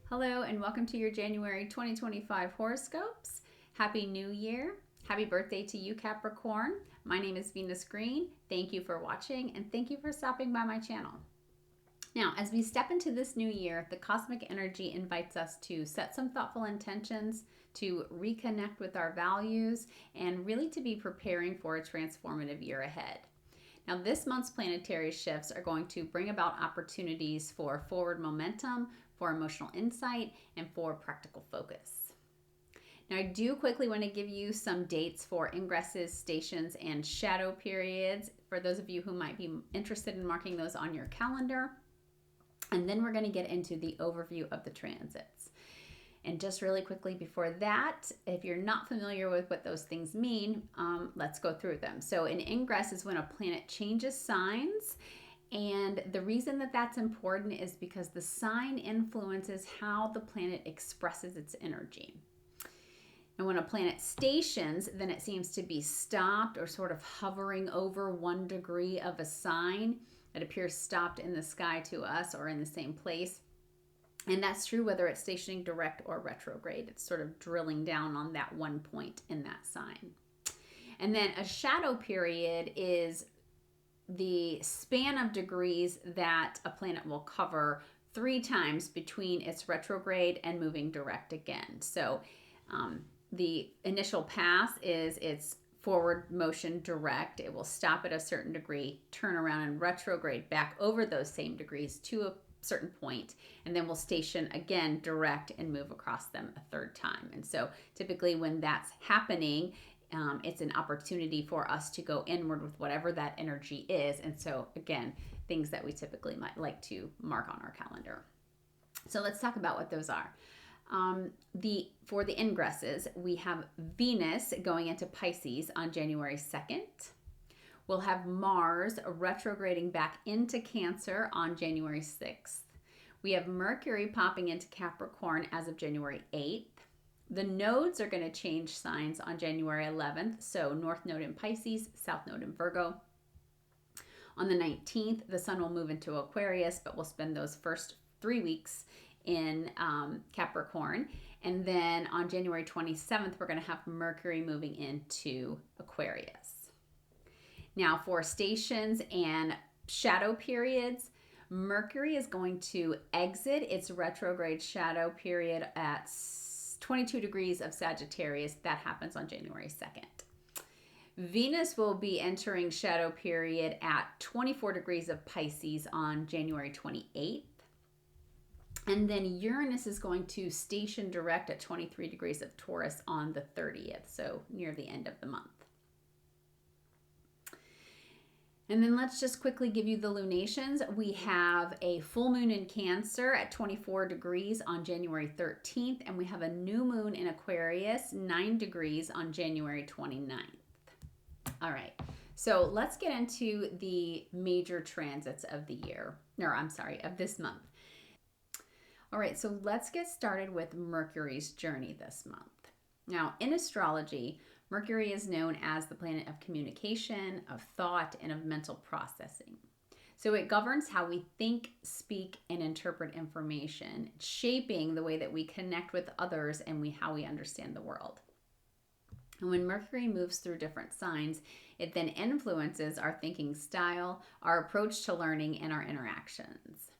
Hello and welcome to your January 2025 horoscopes. Happy New Year. Happy birthday to you, Capricorn. My name is Venus Green. Thank you for watching and thank you for stopping by my channel. Now, as we step into this new year, the cosmic energy invites us to set some thoughtful intentions, to reconnect with our values, and really to be preparing for a transformative year ahead. Now, this month's planetary shifts are going to bring about opportunities for forward momentum, for emotional insight, and for practical focus. Now, I do quickly want to give you some dates for ingresses, stations, and shadow periods for those of you who might be interested in marking those on your calendar. And then we're going to get into the overview of the transits. And just really quickly before that, if you're not familiar with what those things mean, let's go through them. So an ingress is when a planet changes signs. And the reason that that's important is because the sign influences how the planet expresses its energy. And when a planet stations, then it seems to be stopped or sort of hovering over 1 degree of a sign. It appears stopped in the sky to us or in the same place. And that's true whether it's stationing direct or retrograde. It's sort of drilling down on that one point in that sign. And then a shadow period is the span of degrees that a planet will cover 3 times between its retrograde and moving direct again. So the initial pass is its forward motion direct. It will stop at a certain degree, turn around and retrograde back over those same degrees to a certain point, and then we'll station again direct and move across them a 3rd time. And so typically when that's happening, it's an opportunity for us to go inward with whatever that energy is. And so again, things that we typically might like to mark on our calendar. So let's talk about what those are. For the ingresses, we have Venus going into Pisces on January 2nd. We'll have Mars retrograding back into Cancer on January 6th. We have Mercury popping into Capricorn as of January 8th. The nodes are going to change signs on January 11th. So North Node in Pisces, South Node in Virgo. On the 19th, the Sun will move into Aquarius, but we'll spend those first 3 weeks in Capricorn. And then on January 27th, we're going to have Mercury moving into Aquarius. Now for stations and shadow periods, Mercury is going to exit its retrograde shadow period at 22 degrees of Sagittarius. That happens on January 2nd. Venus will be entering shadow period at 24 degrees of Pisces on January 28th. And then Uranus is going to station direct at 23 degrees of Taurus on the 30th, so near the end of the month. And then let's just quickly give you the lunations. We have a full moon in Cancer at 24 degrees on January 13th, and we have a new moon in Aquarius, 9 degrees on January 29th. All right, so let's get into the major transits of the year, of this month. All right, so let's get started with Mercury's journey this month. Now, in astrology, Mercury is known as the planet of communication, of thought, and of mental processing. So it governs how we think, speak, and interpret information, shaping the way that we connect with others and how we understand the world. And when Mercury moves through different signs, it then influences our thinking style, our approach to learning, and our interactions.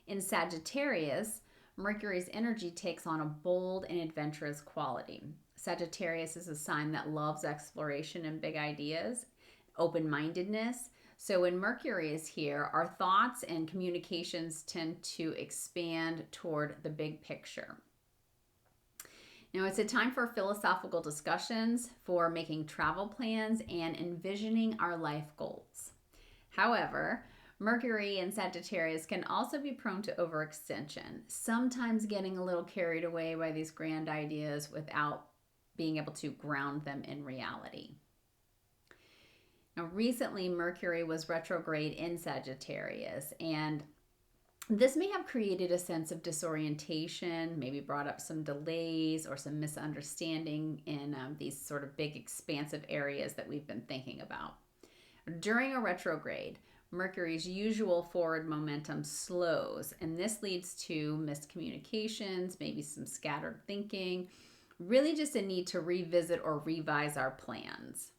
In Sagittarius, Mercury's energy takes on a bold and adventurous quality. Sagittarius is a sign that loves exploration and big ideas, open-mindedness. So when Mercury is here, our thoughts and communications tend to expand toward the big picture. Now, it's a time for philosophical discussions, for making travel plans, and envisioning our life goals. However, Mercury in Sagittarius can also be prone to overextension, sometimes getting a little carried away by these grand ideas without being able to ground them in reality. Now, recently, Mercury was retrograde in Sagittarius, and this may have created a sense of disorientation, maybe brought up some delays or some misunderstanding in these sort of big, expansive areas that we've been thinking about. During a retrograde, Mercury's usual forward momentum slows, and this leads to miscommunications, maybe some scattered thinking, really just a need to revisit or revise our plans.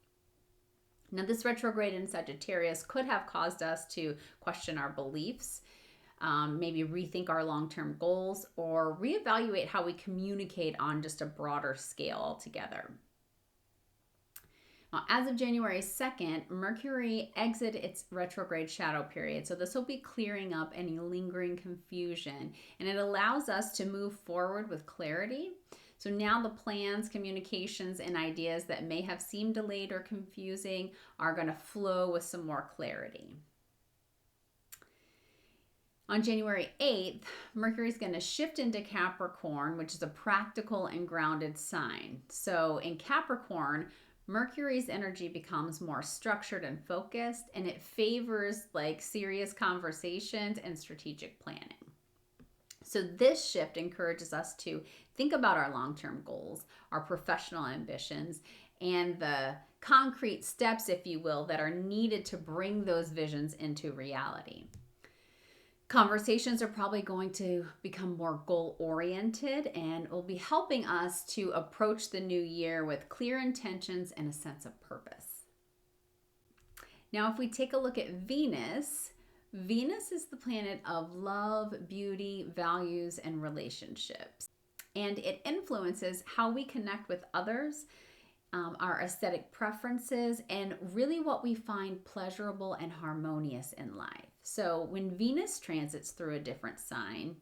Now, this retrograde in Sagittarius could have caused us to question our beliefs, maybe rethink our long-term goals, or reevaluate how we communicate on just a broader scale altogether. Now, as of January 2nd, Mercury exits its retrograde shadow period. So this will be clearing up any lingering confusion, and it allows us to move forward with clarity. So now the plans, communications, and ideas that may have seemed delayed or confusing are going to flow with some more clarity. On January 8th, Mercury is going to shift into Capricorn, which is a practical and grounded sign. So in Capricorn, Mercury's energy becomes more structured and focused, and it favors like serious conversations and strategic planning. So this shift encourages us to think about our long-term goals, our professional ambitions, and the concrete steps, if you will, that are needed to bring those visions into reality. Conversations are probably going to become more goal-oriented and will be helping us to approach the new year with clear intentions and a sense of purpose. Now, if we take a look at Venus, Venus is the planet of love, beauty, values, and relationships. And it influences how we connect with others, our aesthetic preferences, and really what we find pleasurable and harmonious in life. So when Venus transits through a different sign,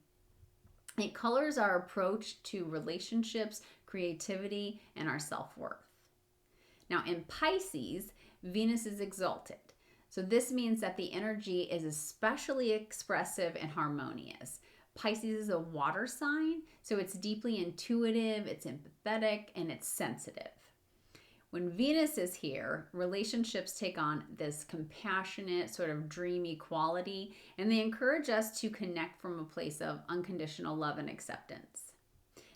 it colors our approach to relationships, creativity, and our self-worth. Now in Pisces, Venus is exalted. So this means that the energy is especially expressive and harmonious. Pisces is a water sign, so it's deeply intuitive, it's empathetic, and it's sensitive. When Venus is here, relationships take on this compassionate, sort of dreamy quality, and they encourage us to connect from a place of unconditional love and acceptance.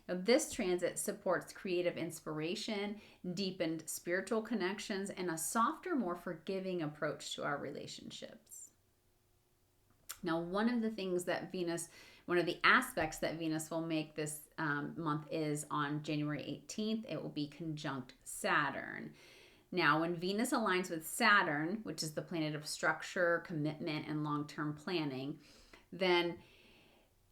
Now, this transit supports creative inspiration, deepened spiritual connections, and a softer, more forgiving approach to our relationships. Now, one of the aspects that Venus will make this month is on January 18th, it will be conjunct Saturn. Now, when Venus aligns with Saturn, which is the planet of structure, commitment, and long-term planning, then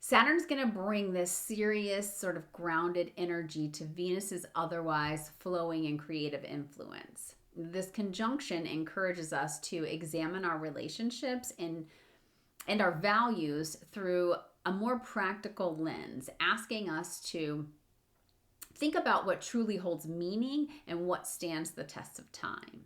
Saturn's going to bring this serious, sort of grounded energy to Venus's otherwise flowing and creative influence. This conjunction encourages us to examine our relationships and our values through a more practical lens, asking us to think about what truly holds meaning and what stands the test of time.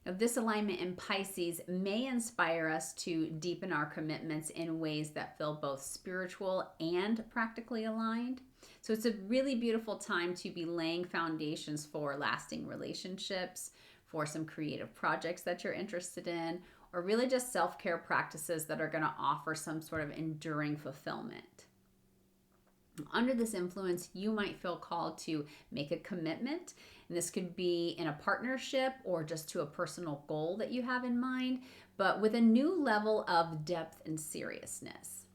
Now, this alignment in Pisces may inspire us to deepen our commitments in ways that feel both spiritual and practically aligned. So it's a really beautiful time to be laying foundations for lasting relationships, for some creative projects that you're interested in, or really just self-care practices that are going to offer some sort of enduring fulfillment. Under this influence, you might feel called to make a commitment, and this could be in a partnership or just to a personal goal that you have in mind, but with a new level of depth and seriousness.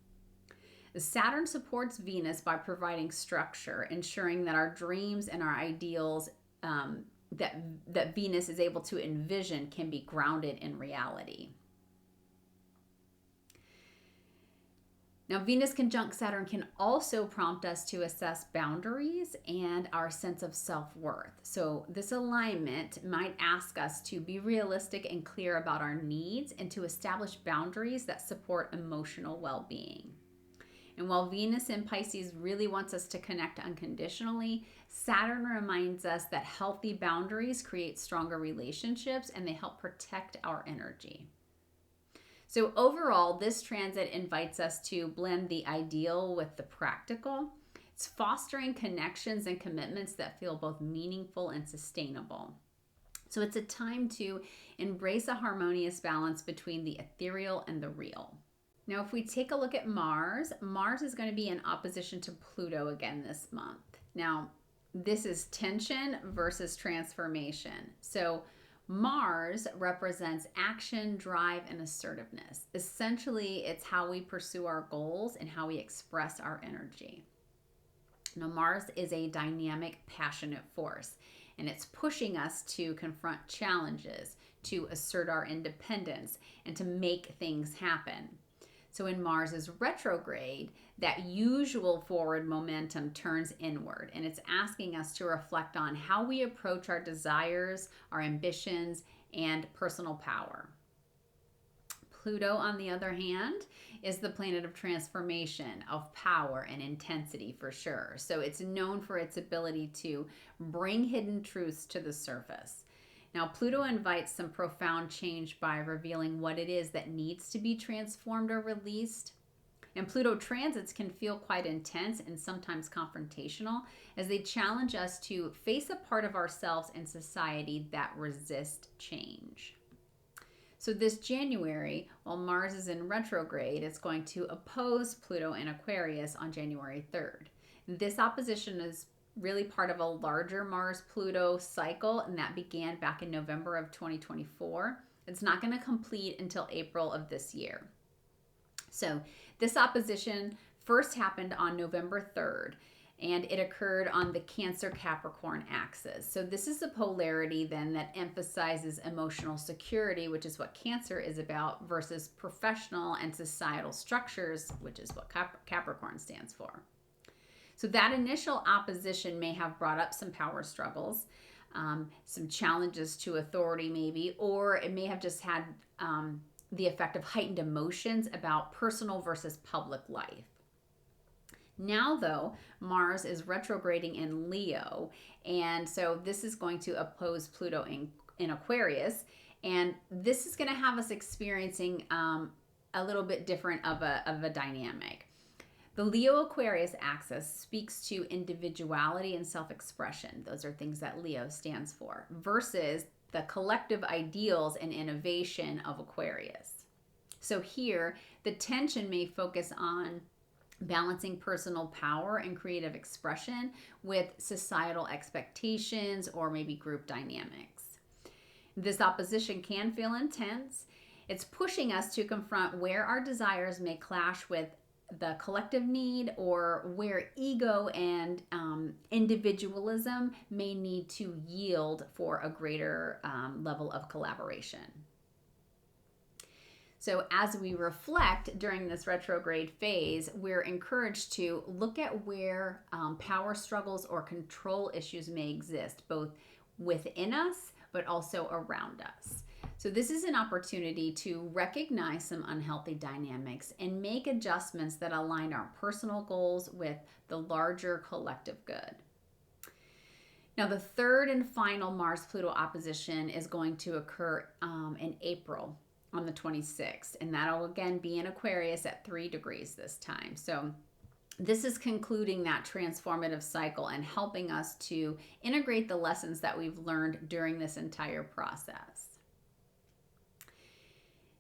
Saturn supports Venus by providing structure, ensuring that our dreams and our ideals that Venus is able to envision can be grounded in reality. Now, Venus conjunct Saturn can also prompt us to assess boundaries and our sense of self-worth. So this alignment might ask us to be realistic and clear about our needs and to establish boundaries that support emotional well-being. And while Venus in Pisces really wants us to connect unconditionally, Saturn reminds us that healthy boundaries create stronger relationships and they help protect our energy. So overall, this transit invites us to blend the ideal with the practical. It's fostering connections and commitments that feel both meaningful and sustainable. So it's a time to embrace a harmonious balance between the ethereal and the real. Now, if we take a look at Mars, Mars is going to be in opposition to Pluto again this month. Now, this is tension versus transformation. So Mars represents action, drive, and assertiveness. Essentially, it's how we pursue our goals and how we express our energy. Now, Mars is a dynamic, passionate force, and it's pushing us to confront challenges, to assert our independence, and to make things happen. So when Mars is retrograde, that usual forward momentum turns inward, and it's asking us to reflect on how we approach our desires, our ambitions, and personal power. Pluto, on the other hand, is the planet of transformation, of power and intensity for sure. So it's known for its ability to bring hidden truths to the surface. Now, Pluto invites some profound change by revealing what it is that needs to be transformed or released. And Pluto transits can feel quite intense and sometimes confrontational as they challenge us to face a part of ourselves and society that resist change. So this January, while Mars is in retrograde, it's going to oppose Pluto in Aquarius on January 3rd. This opposition is really part of a larger Mars-Pluto cycle, and that began back in November of 2024. It's not going to complete until April of this year. So this opposition first happened on November 3rd, and it occurred on the Cancer-Capricorn axis. So this is a polarity then that emphasizes emotional security, which is what Cancer is about, versus professional and societal structures, which is what Capricorn stands for. So that initial opposition may have brought up some power struggles, some challenges to authority maybe, or it may have just had the effect of heightened emotions about personal versus public life. Now, though, Mars is retrograding in Leo, and so this is going to oppose Pluto in Aquarius, and this is going to have us experiencing a little bit different of a dynamic. The Leo-Aquarius axis speaks to individuality and self-expression. Those are things that Leo stands for, versus the collective ideals and innovation of Aquarius. So here, the tension may focus on balancing personal power and creative expression with societal expectations or maybe group dynamics. This opposition can feel intense. It's pushing us to confront where our desires may clash with the collective need, or where ego and individualism may need to yield for a greater level of collaboration. So as we reflect during this retrograde phase, we're encouraged to look at where power struggles or control issues may exist, both within us, but also around us. So this is an opportunity to recognize some unhealthy dynamics and make adjustments that align our personal goals with the larger collective good. Now, the third and final Mars-Pluto opposition is going to occur in April on the 26th, and that'll again be in Aquarius at 3 degrees this time. So this is concluding that transformative cycle and helping us to integrate the lessons that we've learned during this entire process.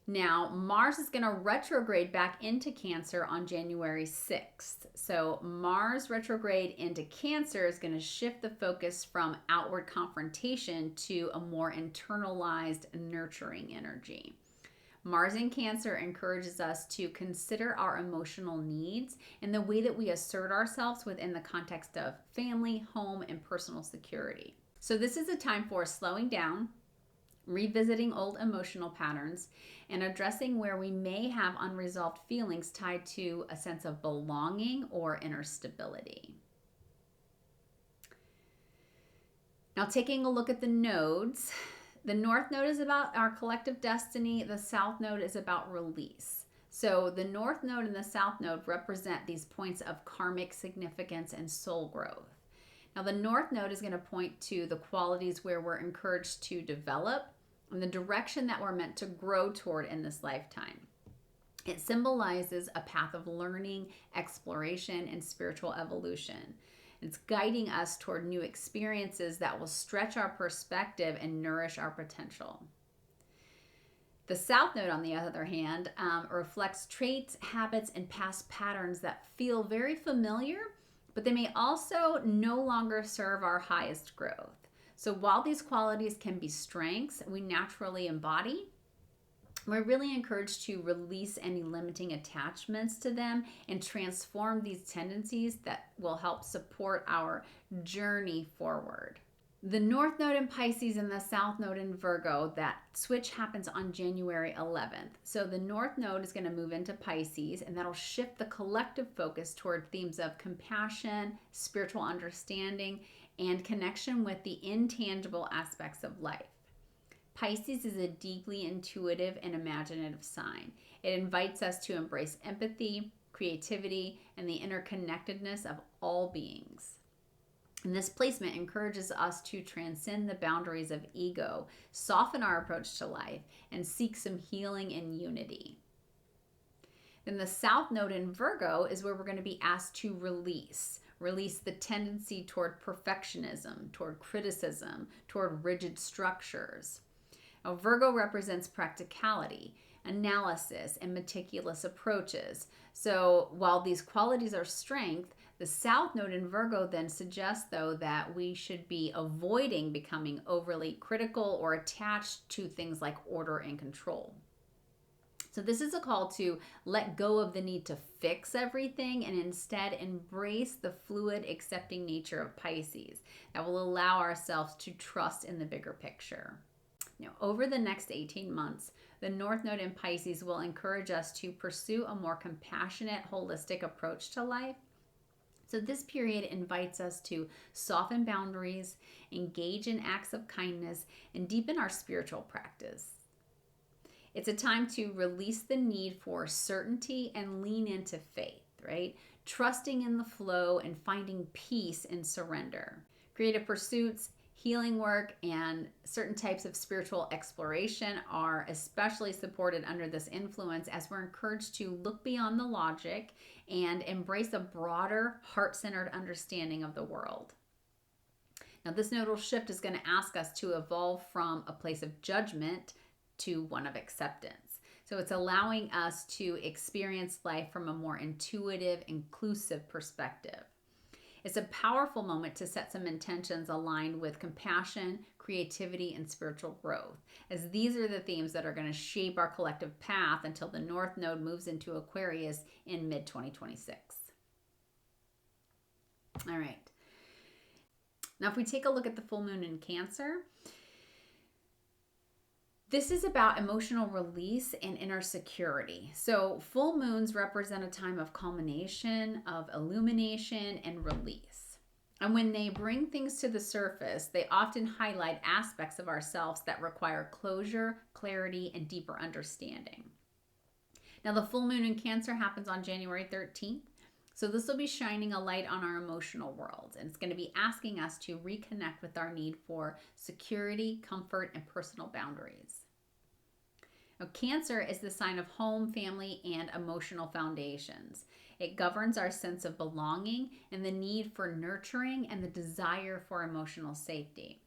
Now, Mars is going to retrograde back into Cancer on January 6th. So Mars retrograde into Cancer is going to shift the focus from outward confrontation to a more internalized, nurturing energy. Mars in Cancer encourages us to consider our emotional needs and the way that we assert ourselves within the context of family, home, and personal security. So this is a time for slowing down, revisiting old emotional patterns, and addressing where we may have unresolved feelings tied to a sense of belonging or inner stability. Now, taking a look at the nodes, the North Node is about our collective destiny. The South Node is about release. So the North Node and the South Node represent these points of karmic significance and soul growth. Now, the North Node is going to point to the qualities where we're encouraged to develop and the direction that we're meant to grow toward in this lifetime. It symbolizes a path of learning, exploration, and spiritual evolution. It's guiding us toward new experiences that will stretch our perspective and nourish our potential. The South Node, on the other hand, reflects traits, habits, and past patterns that feel very familiar, but they may also no longer serve our highest growth. So while these qualities can be strengths we naturally embody, we're really encouraged to release any limiting attachments to them and transform these tendencies that will help support our journey forward. The North Node in Pisces and the South Node in Virgo, that switch happens on January 11th. So the North Node is going to move into Pisces, and that'll shift the collective focus toward themes of compassion, spiritual understanding, and connection with the intangible aspects of life. Pisces is a deeply intuitive and imaginative sign. It invites us to embrace empathy, creativity, and the interconnectedness of all beings. And this placement encourages us to transcend the boundaries of ego, soften our approach to life, and seek some healing and unity. Then the South Node in Virgo is where we're going to be asked to release the tendency toward perfectionism, toward criticism, toward rigid structures. Now, Virgo represents practicality, analysis, and meticulous approaches. So while these qualities are strength, the South Node in Virgo then suggests, though, that we should be avoiding becoming overly critical or attached to things like order and control. So this is a call to let go of the need to fix everything and instead embrace the fluid, accepting nature of Pisces that will allow ourselves to trust in the bigger picture. Now, over the next 18 months, the North Node in Pisces will encourage us to pursue a more compassionate, holistic approach to life. So this period invites us to soften boundaries, engage in acts of kindness, and deepen our spiritual practice. It's a time to release the need for certainty and lean into faith, right? Trusting in the flow and finding peace in surrender. Creative pursuits, healing work, and certain types of spiritual exploration are especially supported under this influence, as we're encouraged to look beyond the logic and embrace a broader, heart-centered understanding of the world. Now, this nodal shift is going to ask us to evolve from a place of judgment to one of acceptance. So it's allowing us to experience life from a more intuitive, inclusive perspective. It's a powerful moment to set some intentions aligned with compassion, creativity, and spiritual growth, as these are the themes that are going to shape our collective path until the North Node moves into Aquarius in mid-2026. All right. Now, if we take a look at the full moon in Cancer, this is about emotional release and inner security. So full moons represent a time of culmination, of illumination, and release. And when they bring things to the surface, they often highlight aspects of ourselves that require closure, clarity, and deeper understanding. Now, the full moon in Cancer happens on January 13th. So this will be shining a light on our emotional world, and it's going to be asking us to reconnect with our need for security, comfort, and personal boundaries. Now, Cancer is the sign of home, family, and emotional foundations. It governs our sense of belonging and the need for nurturing and the desire for emotional safety.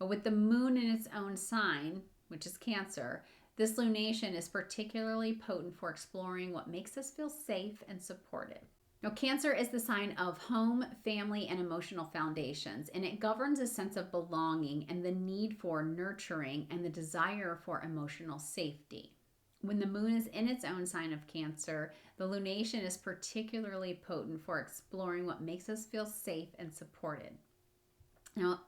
With the moon in its own sign, which is Cancer, this lunation is particularly potent for exploring what makes us feel safe and supported. Now, Cancer is the sign of home, family, and emotional foundations, and it governs a sense of belonging and the need for nurturing and the desire for emotional safety. When the moon is in its own sign of Cancer, the lunation is particularly potent for exploring what makes us feel safe and supported. Now,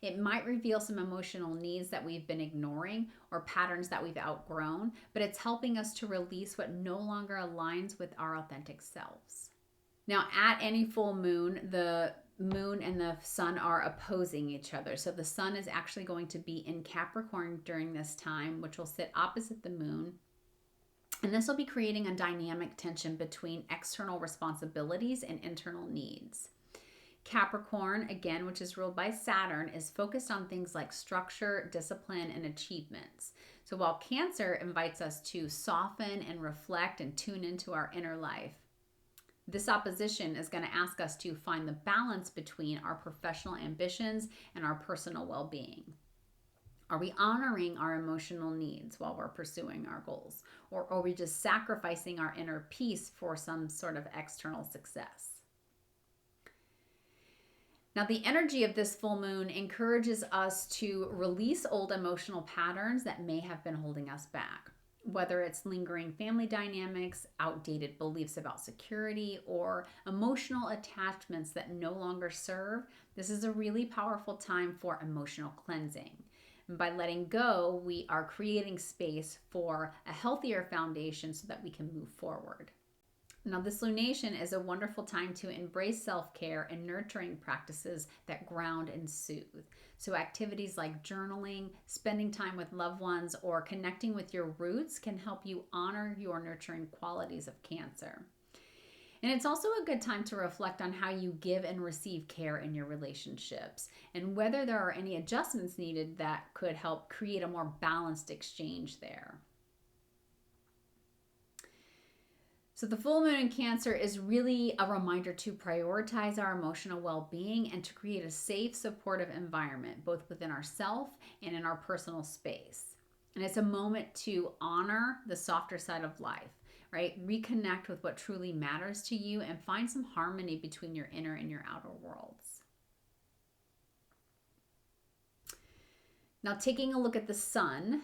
it might reveal some emotional needs that we've been ignoring or patterns that we've outgrown, but it's helping us to release what no longer aligns with our authentic selves. Now, at any full moon, the moon and the sun are opposing each other. So the sun is actually going to be in Capricorn during this time, which will sit opposite the moon. And this will be creating a dynamic tension between external responsibilities and internal needs. Capricorn, again, which is ruled by Saturn, is focused on things like structure, discipline, and achievements. So while Cancer invites us to soften and reflect and tune into our inner life, this opposition is going to ask us to find the balance between our professional ambitions and our personal well-being. Are we honoring our emotional needs while we're pursuing our goals? Or are we just sacrificing our inner peace for some sort of external success? Now, the energy of this full moon encourages us to release old emotional patterns that may have been holding us back, whether it's lingering family dynamics, outdated beliefs about security, or emotional attachments that no longer serve. This is a really powerful time for emotional cleansing. And by letting go, we are creating space for a healthier foundation so that we can move forward. Now, this lunation is a wonderful time to embrace self-care and nurturing practices that ground and soothe. So activities like journaling, spending time with loved ones, or connecting with your roots can help you honor your nurturing qualities of Cancer. And it's also a good time to reflect on how you give and receive care in your relationships and whether there are any adjustments needed that could help create a more balanced exchange there. So the full moon in Cancer is really a reminder to prioritize our emotional well-being and to create a safe, supportive environment, both within ourselves and in our personal space. And it's a moment to honor the softer side of life, right? Reconnect with what truly matters to you and find some harmony between your inner and your outer worlds. Now, taking a look at the sun.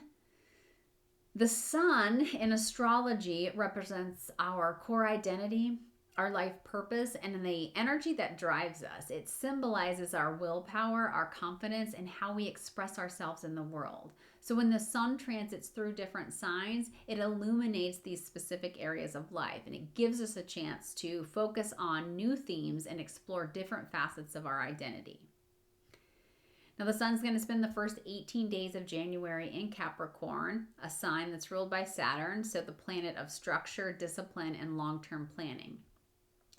The sun in astrology represents our core identity, our life purpose, and the energy that drives us. It symbolizes our willpower, our confidence, and how we express ourselves in the world. So when the sun transits through different signs, it illuminates these specific areas of life, and it gives us a chance to focus on new themes and explore different facets of our identity. Now, the sun's going to spend the first 18 days of January in Capricorn, a sign that's ruled by Saturn, so the planet of structure, discipline, and long-term planning.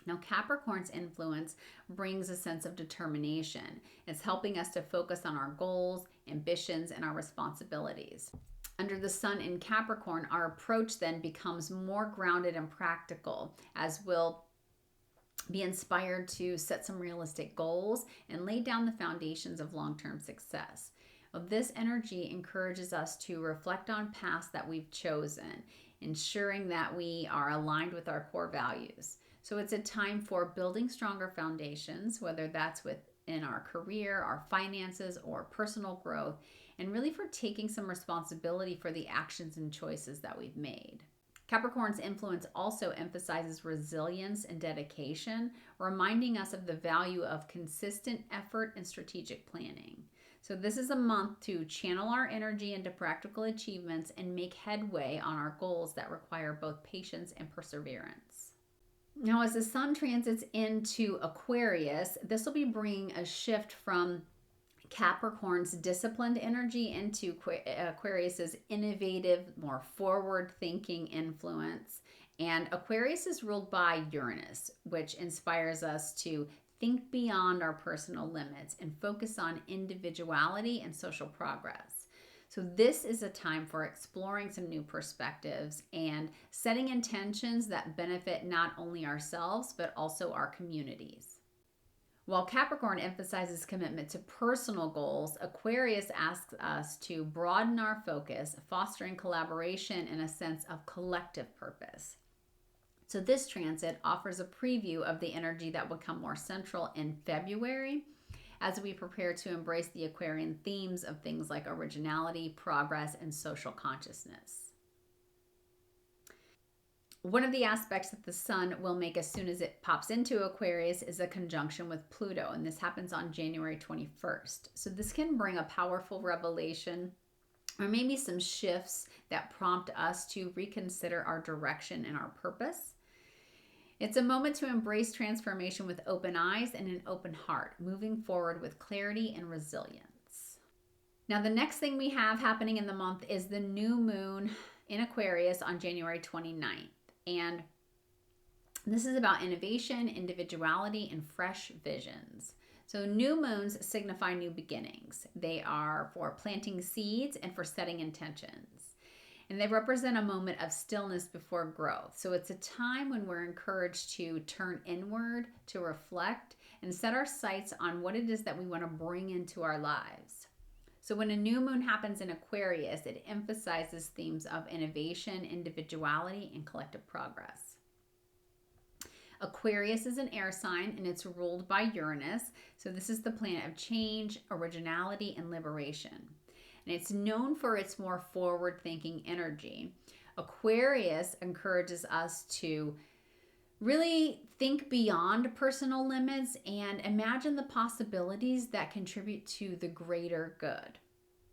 Now, Capricorn's influence brings a sense of determination. It's helping us to focus on our goals, ambitions, and our responsibilities. Under the sun in Capricorn, our approach then becomes more grounded and practical, as we'll be inspired to set some realistic goals and lay down the foundations of long-term success. Well, this energy encourages us to reflect on paths that we've chosen, ensuring that we are aligned with our core values. So it's a time for building stronger foundations, whether that's within our career, our finances, or personal growth, and really for taking some responsibility for the actions and choices that we've made. Capricorn's influence also emphasizes resilience and dedication, reminding us of the value of consistent effort and strategic planning. So this is a month to channel our energy into practical achievements and make headway on our goals that require both patience and perseverance. Now, as the sun transits into Aquarius, this will be bringing a shift from Capricorn's disciplined energy into Aquarius's innovative, more forward-thinking influence. And Aquarius is ruled by Uranus, which inspires us to think beyond our personal limits and focus on individuality and social progress. So this is a time for exploring some new perspectives and setting intentions that benefit not only ourselves, but also our communities. While Capricorn emphasizes commitment to personal goals, Aquarius asks us to broaden our focus, fostering collaboration and a sense of collective purpose. So this transit offers a preview of the energy that will become more central in February as we prepare to embrace the Aquarian themes of things like originality, progress, and social consciousness. One of the aspects that the sun will make as soon as it pops into Aquarius is a conjunction with Pluto, and this happens on January 21st. So this can bring a powerful revelation or maybe some shifts that prompt us to reconsider our direction and our purpose. It's a moment to embrace transformation with open eyes and an open heart, moving forward with clarity and resilience. Now, the next thing we have happening in the month is the new moon in Aquarius on January 29th. And this is about innovation, individuality, and fresh visions. So new moons signify new beginnings. They are for planting seeds and for setting intentions. And they represent a moment of stillness before growth. So it's a time when we're encouraged to turn inward, to reflect, and set our sights on what it is that we want to bring into our lives. So when a new moon happens in Aquarius, it emphasizes themes of innovation, individuality, and collective progress. Aquarius is an air sign and it's ruled by Uranus. So this is the planet of change, originality, and liberation. And it's known for its more forward-thinking energy. Aquarius encourages us to really think beyond personal limits and imagine the possibilities that contribute to the greater good.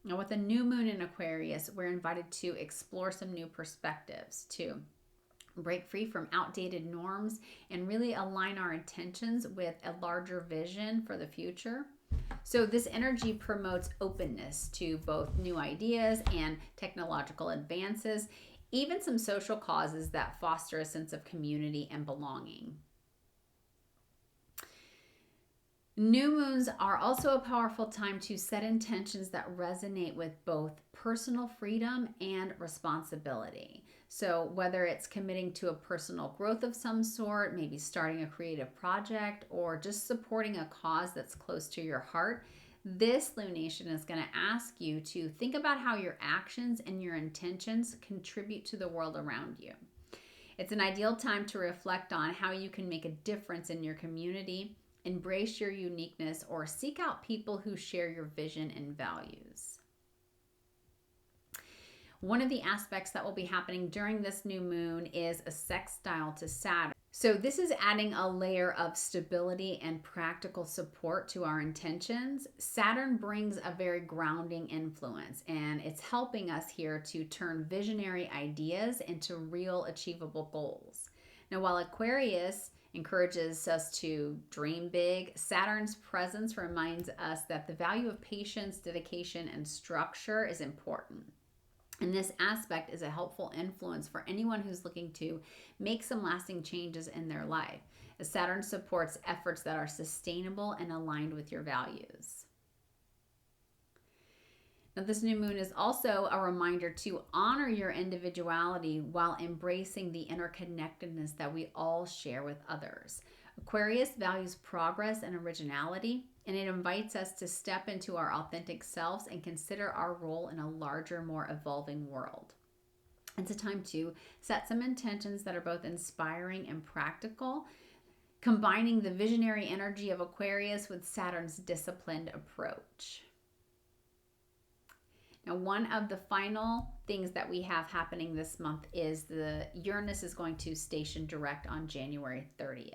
Now, with a new moon in Aquarius, we're invited to explore some new perspectives, to break free from outdated norms and really align our intentions with a larger vision for the future. So this energy promotes openness to both new ideas and technological advances, even some social causes that foster a sense of community and belonging. New moons are also a powerful time to set intentions that resonate with both personal freedom and responsibility. So whether it's committing to a personal growth of some sort, maybe starting a creative project, or just supporting a cause that's close to your heart, this lunation is going to ask you to think about how your actions and your intentions contribute to the world around you. It's an ideal time to reflect on how you can make a difference in your community, embrace your uniqueness, or seek out people who share your vision and values. One of the aspects that will be happening during this new moon is a sextile to Saturn. So this is adding a layer of stability and practical support to our intentions. Saturn brings a very grounding influence, and it's helping us here to turn visionary ideas into real achievable goals. Now, while Aquarius encourages us to dream big, Saturn's presence reminds us that the value of patience, dedication, and structure is important. And this aspect is a helpful influence for anyone who's looking to make some lasting changes in their life, as Saturn supports efforts that are sustainable and aligned with your values. Now, this new moon is also a reminder to honor your individuality while embracing the interconnectedness that we all share with others. Aquarius values progress and originality, and it invites us to step into our authentic selves and consider our role in a larger, more evolving world. It's a time to set some intentions that are both inspiring and practical, combining the visionary energy of Aquarius with Saturn's disciplined approach. Now, one of the final things that we have happening this month is the Uranus is going to station direct on January 30th.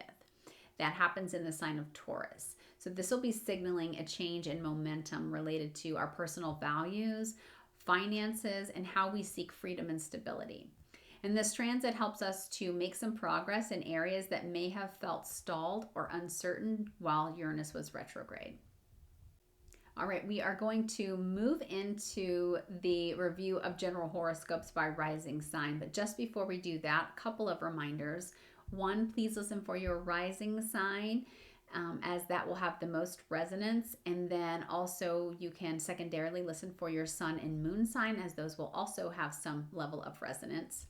That happens in the sign of Taurus. So this will be signaling a change in momentum related to our personal values, finances, and how we seek freedom and stability. And this transit helps us to make some progress in areas that may have felt stalled or uncertain while Uranus was retrograde. All right, we are going to move into the review of general horoscopes by rising sign. But just before we do that, a couple of reminders. One, please listen for your rising sign, as that will have the most resonance. And then also you can secondarily listen for your sun and moon sign, as those will also have some level of resonance.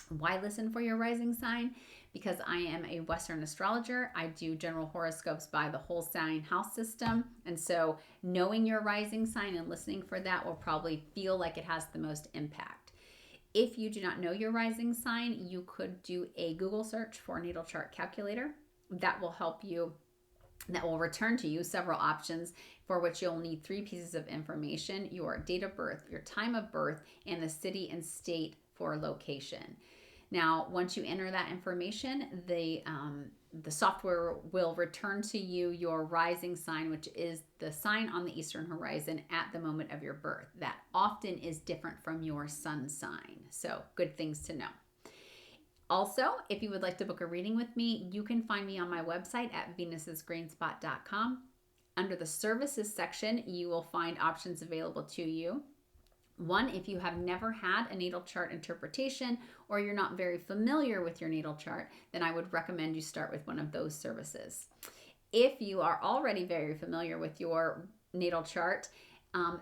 Why listen for your rising sign? Because I am a Western astrologer. I do general horoscopes by the whole sign house system. And so knowing your rising sign and listening for that will probably feel like it has the most impact. If you do not know your rising sign, you could do a Google search for a natal chart calculator. That will help you, that will return to you several options for which you'll need 3 pieces of information: your date of birth, your time of birth, and the city and state for location. Now, once you enter that information, the software will return to you your rising sign, which is the sign on the eastern horizon at the moment of your birth. That often is different from your sun sign. So, good things to know. Also, if you would like to book a reading with me, you can find me on my website at venus'sgreenspot.com. Under the services section, you will find options available to you. One, if you have never had a natal chart interpretation or you're not very familiar with your natal chart, then I would recommend you start with one of those services. If you are already very familiar with your natal chart,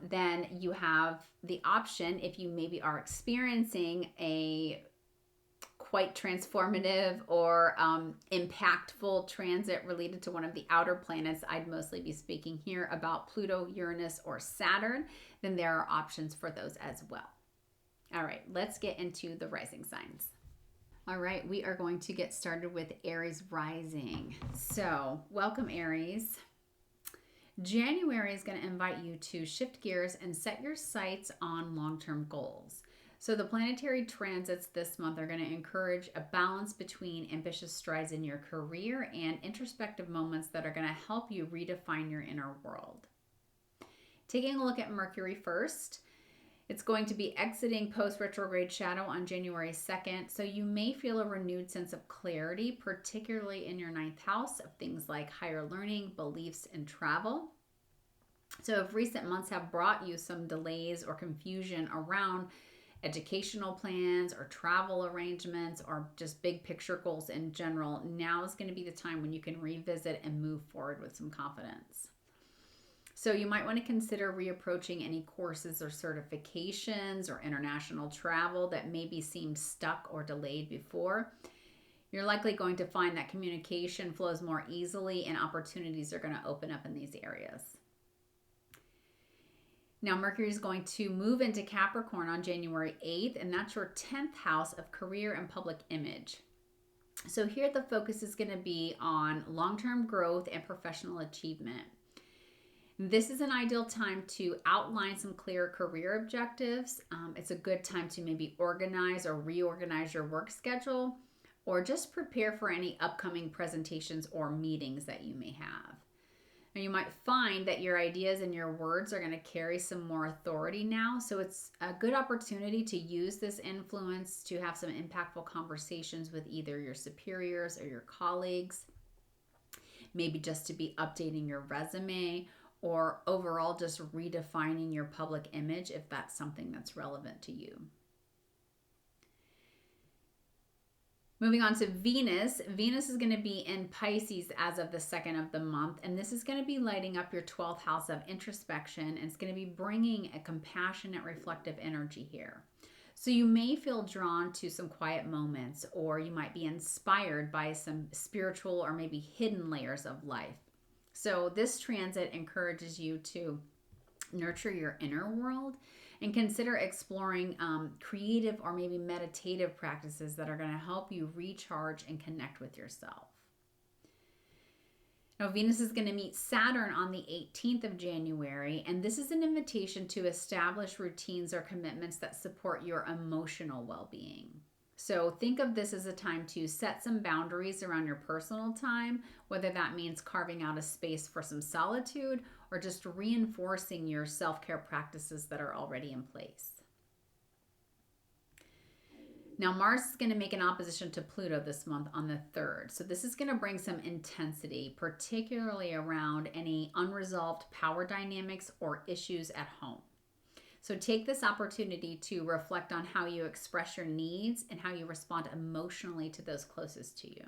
then you have the option, if you maybe are experiencing a quite transformative or impactful transit related to one of the outer planets. I'd mostly be speaking here about Pluto, Uranus, or Saturn. Then there are options for those as well. All right, let's get into the rising signs. All right, we are going to get started with Aries rising. So, welcome Aries. January is going to invite you to shift gears and set your sights on long-term goals. So the planetary transits this month are going to encourage a balance between ambitious strides in your career and introspective moments that are going to help you redefine your inner world. Taking a look at Mercury first, it's going to be exiting post-retrograde shadow on January 2nd, so you may feel a renewed sense of clarity, particularly in your 9th house of things like higher learning, beliefs, and travel. So if recent months have brought you some delays or confusion around educational plans or travel arrangements or just big picture goals in general, now is going to be the time when you can revisit and move forward with some confidence. So you might want to consider reapproaching any courses or certifications or international travel that maybe seemed stuck or delayed before. You're likely going to find that communication flows more easily and opportunities are going to open up in these areas. Now, Mercury is going to move into Capricorn on January 8th, and that's your 10th house of career and public image. So here the focus is going to be on long-term growth and professional achievement. This is an ideal time to outline some clear career objectives. It's a good time to maybe organize or reorganize your work schedule or just prepare for any upcoming presentations or meetings that you may have. Now, you might find that your ideas and your words are going to carry some more authority now, so it's a good opportunity to use this influence to have some impactful conversations with either your superiors or your colleagues, maybe just to be updating your resume or overall just redefining your public image if that's something that's relevant to you. Moving on to Venus. Venus is going to be in Pisces as of the 2nd of the month, and this is going to be lighting up your 12th house of introspection, and it's going to be bringing a compassionate, reflective energy here. So you may feel drawn to some quiet moments, or you might be inspired by some spiritual or maybe hidden layers of life. So this transit encourages you to nurture your inner world and consider exploring creative or maybe meditative practices that are going to help you recharge and connect with yourself. Now, Venus is going to meet Saturn on the 18th of January, and this is an invitation to establish routines or commitments that support your emotional well-being. So think of this as a time to set some boundaries around your personal time, whether that means carving out a space for some solitude or just reinforcing your self-care practices that are already in place. Now, Mars is going to make an opposition to Pluto this month on the 3rd. So this is going to bring some intensity, particularly around any unresolved power dynamics or issues at home. So take this opportunity to reflect on how you express your needs and how you respond emotionally to those closest to you.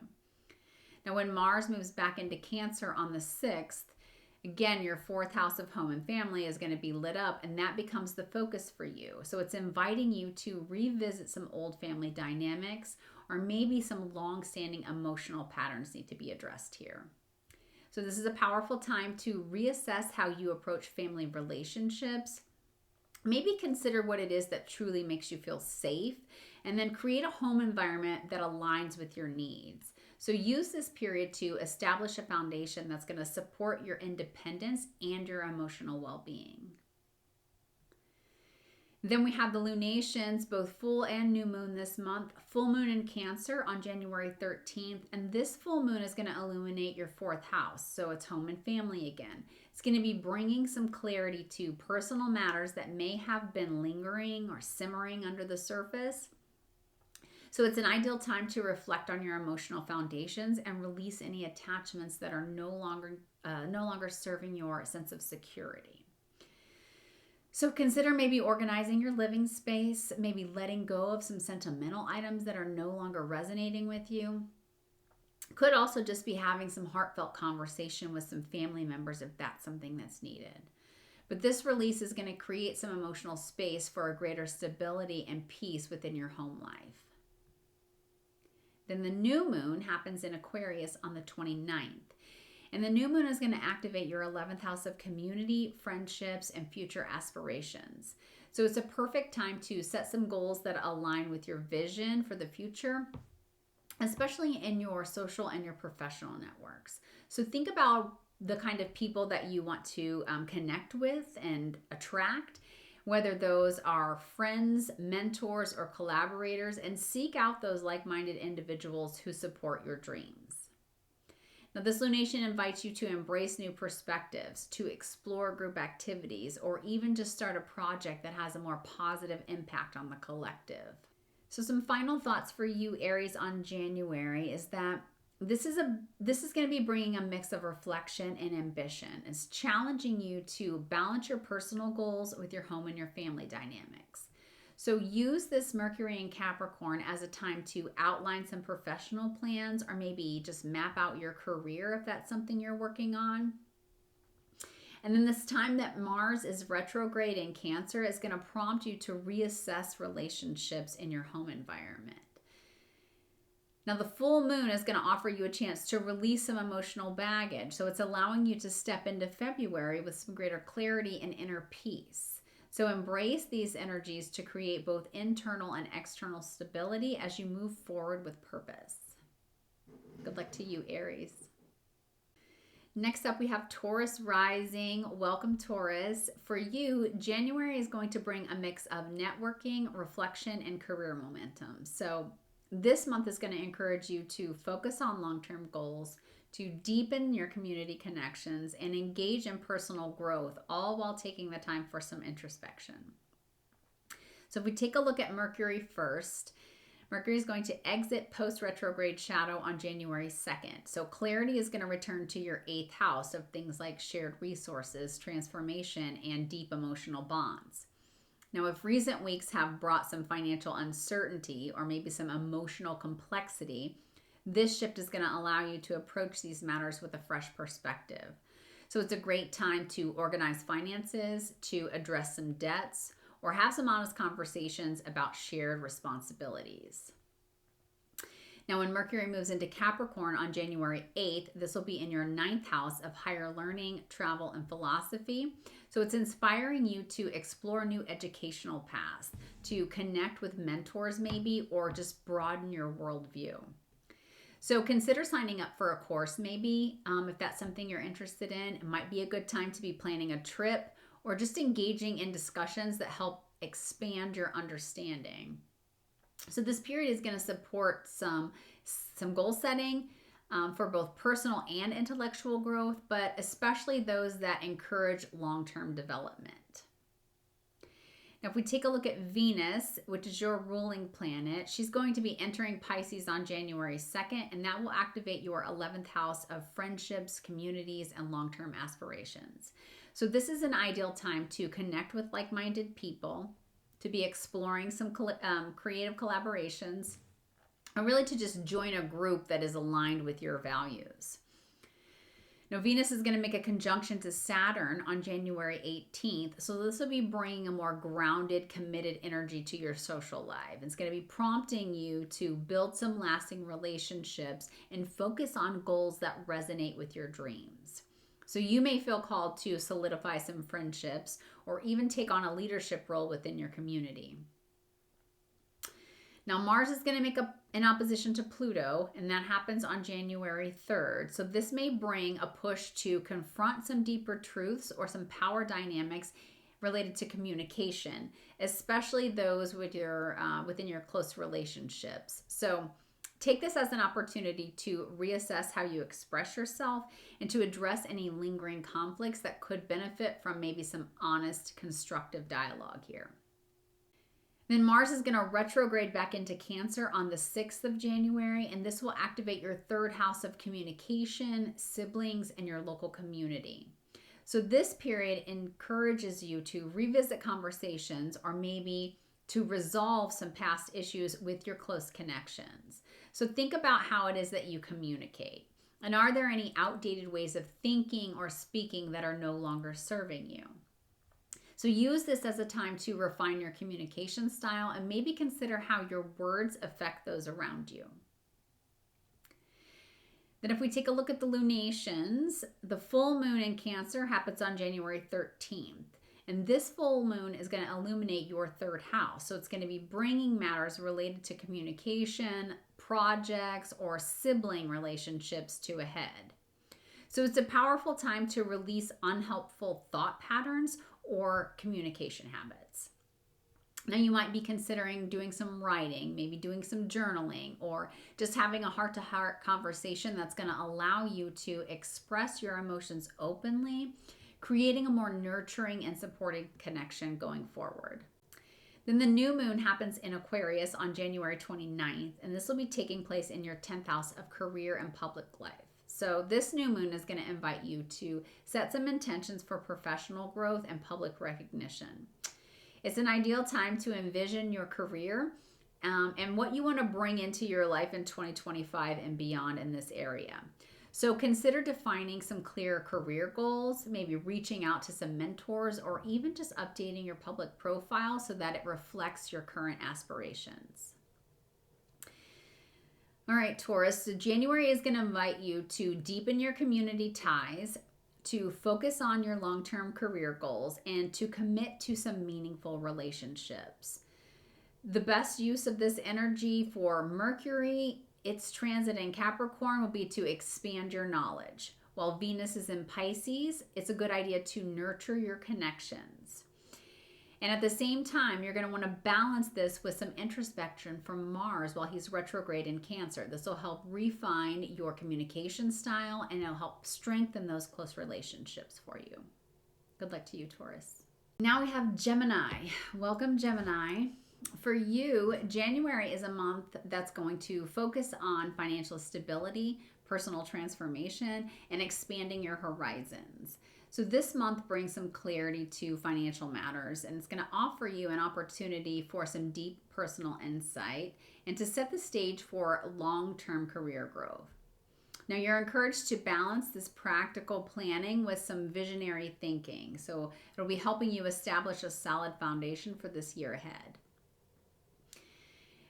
Now, when Mars moves back into Cancer on the 6th, again, your 4th house of home and family is going to be lit up, and that becomes the focus for you. So it's inviting you to revisit some old family dynamics, or maybe some long-standing emotional patterns need to be addressed here. So this is a powerful time to reassess how you approach family relationships. Maybe consider what it is that truly makes you feel safe, and then create a home environment that aligns with your needs. So use this period to establish a foundation that's going to support your independence and your emotional well-being. Then we have the lunations, both full and new moon this month. Full moon in Cancer on January 13th, and this full moon is going to illuminate your 4th house, so it's home and family again. It's going to be bringing some clarity to personal matters that may have been lingering or simmering under the surface. So it's an ideal time to reflect on your emotional foundations and release any attachments that are no longer serving your sense of security. So consider maybe organizing your living space, maybe letting go of some sentimental items that are no longer resonating with you. Could also just be having some heartfelt conversation with some family members if that's something that's needed. But this release is going to create some emotional space for a greater stability and peace within your home life. Then the new moon happens in Aquarius on the 29th. And the new moon is going to activate your 11th house of community, friendships, and future aspirations. So it's a perfect time to set some goals that align with your vision for the future especially in your social and your professional networks. So think about the kind of people that you want to connect with and attract, whether those are friends, mentors, or collaborators, and seek out those like-minded individuals who support your dreams. Now, this lunation invites you to embrace new perspectives, to explore group activities, or even just start a project that has a more positive impact on the collective. So some final thoughts for you, Aries, on January is that this is going to be bringing a mix of reflection and ambition. It's challenging you to balance your personal goals with your home and your family dynamics. So use this Mercury in Capricorn as a time to outline some professional plans, or maybe just map out your career if that's something you're working on. And then this time that Mars is retrograde in Cancer is going to prompt you to reassess relationships in your home environment. Now, the full moon is going to offer you a chance to release some emotional baggage. So it's allowing you to step into February with some greater clarity and inner peace. So embrace these energies to create both internal and external stability as you move forward with purpose. Good luck to you, Aries. Next up, we have Taurus rising. Welcome, Taurus. For you, January is going to bring a mix of networking, reflection, and career momentum. So this month is going to encourage you to focus on long-term goals, to deepen your community connections, and engage in personal growth, all while taking the time for some introspection. So if we take a look at Mercury first, Mercury is going to exit post-retrograde shadow on January 2nd. So clarity is going to return to your 8th house of things like shared resources, transformation, and deep emotional bonds. Now, if recent weeks have brought some financial uncertainty or maybe some emotional complexity, this shift is going to allow you to approach these matters with a fresh perspective. So it's a great time to organize finances, to address some debts, or have some honest conversations about shared responsibilities. Now, when Mercury moves into Capricorn on January 8th, this will be in your 9th house of higher learning, travel, and philosophy. So it's inspiring you to explore new educational paths, to connect with mentors maybe, or just broaden your worldview. So consider signing up for a course maybe, if that's something you're interested in. It might be a good time to be planning a trip or just engaging in discussions that help expand your understanding. So this period is going to support some goal setting for both personal and intellectual growth, but especially those that encourage long-term development. Now, if we take a look at Venus, which is your ruling planet, she's going to be entering Pisces on January 2nd, and that will activate your 11th house of friendships, communities, and long-term aspirations. So this is an ideal time to connect with like-minded people, to be exploring some creative collaborations, and really to just join a group that is aligned with your values. Now, Venus is going to make a conjunction to Saturn on January 18th, so this will be bringing a more grounded, committed energy to your social life. It's going to be prompting you to build some lasting relationships and focus on goals that resonate with your dreams. So you may feel called to solidify some friendships or even take on a leadership role within your community. Now, Mars is going to make an opposition to Pluto, and that happens on January 3rd. So this may bring a push to confront some deeper truths or some power dynamics related to communication, especially those with within your close relationships. So take this as an opportunity to reassess how you express yourself and to address any lingering conflicts that could benefit from maybe some honest, constructive dialogue here. Then Mars is going to retrograde back into Cancer on the 6th of January, and this will activate your 3rd house of communication, siblings, and your local community. So this period encourages you to revisit conversations or maybe to resolve some past issues with your close connections. So think about how it is that you communicate. And are there any outdated ways of thinking or speaking that are no longer serving you? So use this as a time to refine your communication style and maybe consider how your words affect those around you. Then if we take a look at the lunations, the full moon in Cancer happens on January 13th. And this full moon is going to illuminate your 3rd house. So it's going to be bringing matters related to communication, projects or sibling relationships to a head. So it's a powerful time to release unhelpful thought patterns or communication habits. Now, you might be considering doing some writing, maybe doing some journaling, or just having a heart-to-heart conversation that's going to allow you to express your emotions openly, creating a more nurturing and supportive connection going forward. Then the new moon happens in Aquarius on January 29th, and this will be taking place in your 10th house of career and public life. So this new moon is going to invite you to set some intentions for professional growth and public recognition. It's an ideal time to envision your career and what you want to bring into your life in 2025 and beyond in this area. So consider defining some clear career goals, maybe reaching out to some mentors, or even just updating your public profile so that it reflects your current aspirations. All right, Taurus, so January is going to invite you to deepen your community ties, to focus on your long-term career goals, and to commit to some meaningful relationships. The best use of this energy for Mercury, its transit in Capricorn, will be to expand your knowledge. While Venus is in Pisces, it's a good idea to nurture your connections. And at the same time, you're going to want to balance this with some introspection from Mars while he's retrograde in Cancer. This will help refine your communication style, and it'll help strengthen those close relationships for you. Good luck to you, Taurus. Now we have Gemini. Welcome, Gemini. For you, January is a month that's going to focus on financial stability, personal transformation, and expanding your horizons. So this month brings some clarity to financial matters, and it's going to offer you an opportunity for some deep personal insight and to set the stage for long-term career growth. Now, you're encouraged to balance this practical planning with some visionary thinking. So it'll be helping you establish a solid foundation for this year ahead.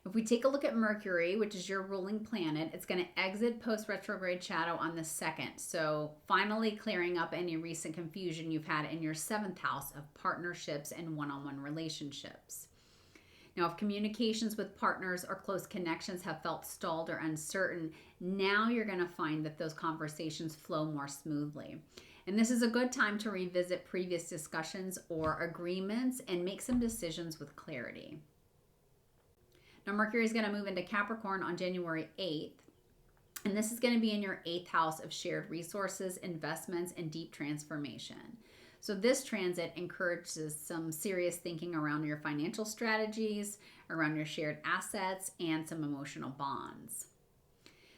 If we take a look at Mercury, which is your ruling planet, it's going to exit post-retrograde shadow on the 2nd. So finally clearing up any recent confusion you've had in your 7th house of partnerships and one-on-one relationships. Now, if communications with partners or close connections have felt stalled or uncertain, now you're going to find that those conversations flow more smoothly. And this is a good time to revisit previous discussions or agreements and make some decisions with clarity. Now, Mercury is going to move into Capricorn on January 8th, and this is going to be in your 8th house of shared resources, investments, and deep transformation. So this transit encourages some serious thinking around your financial strategies, around your shared assets, and some emotional bonds.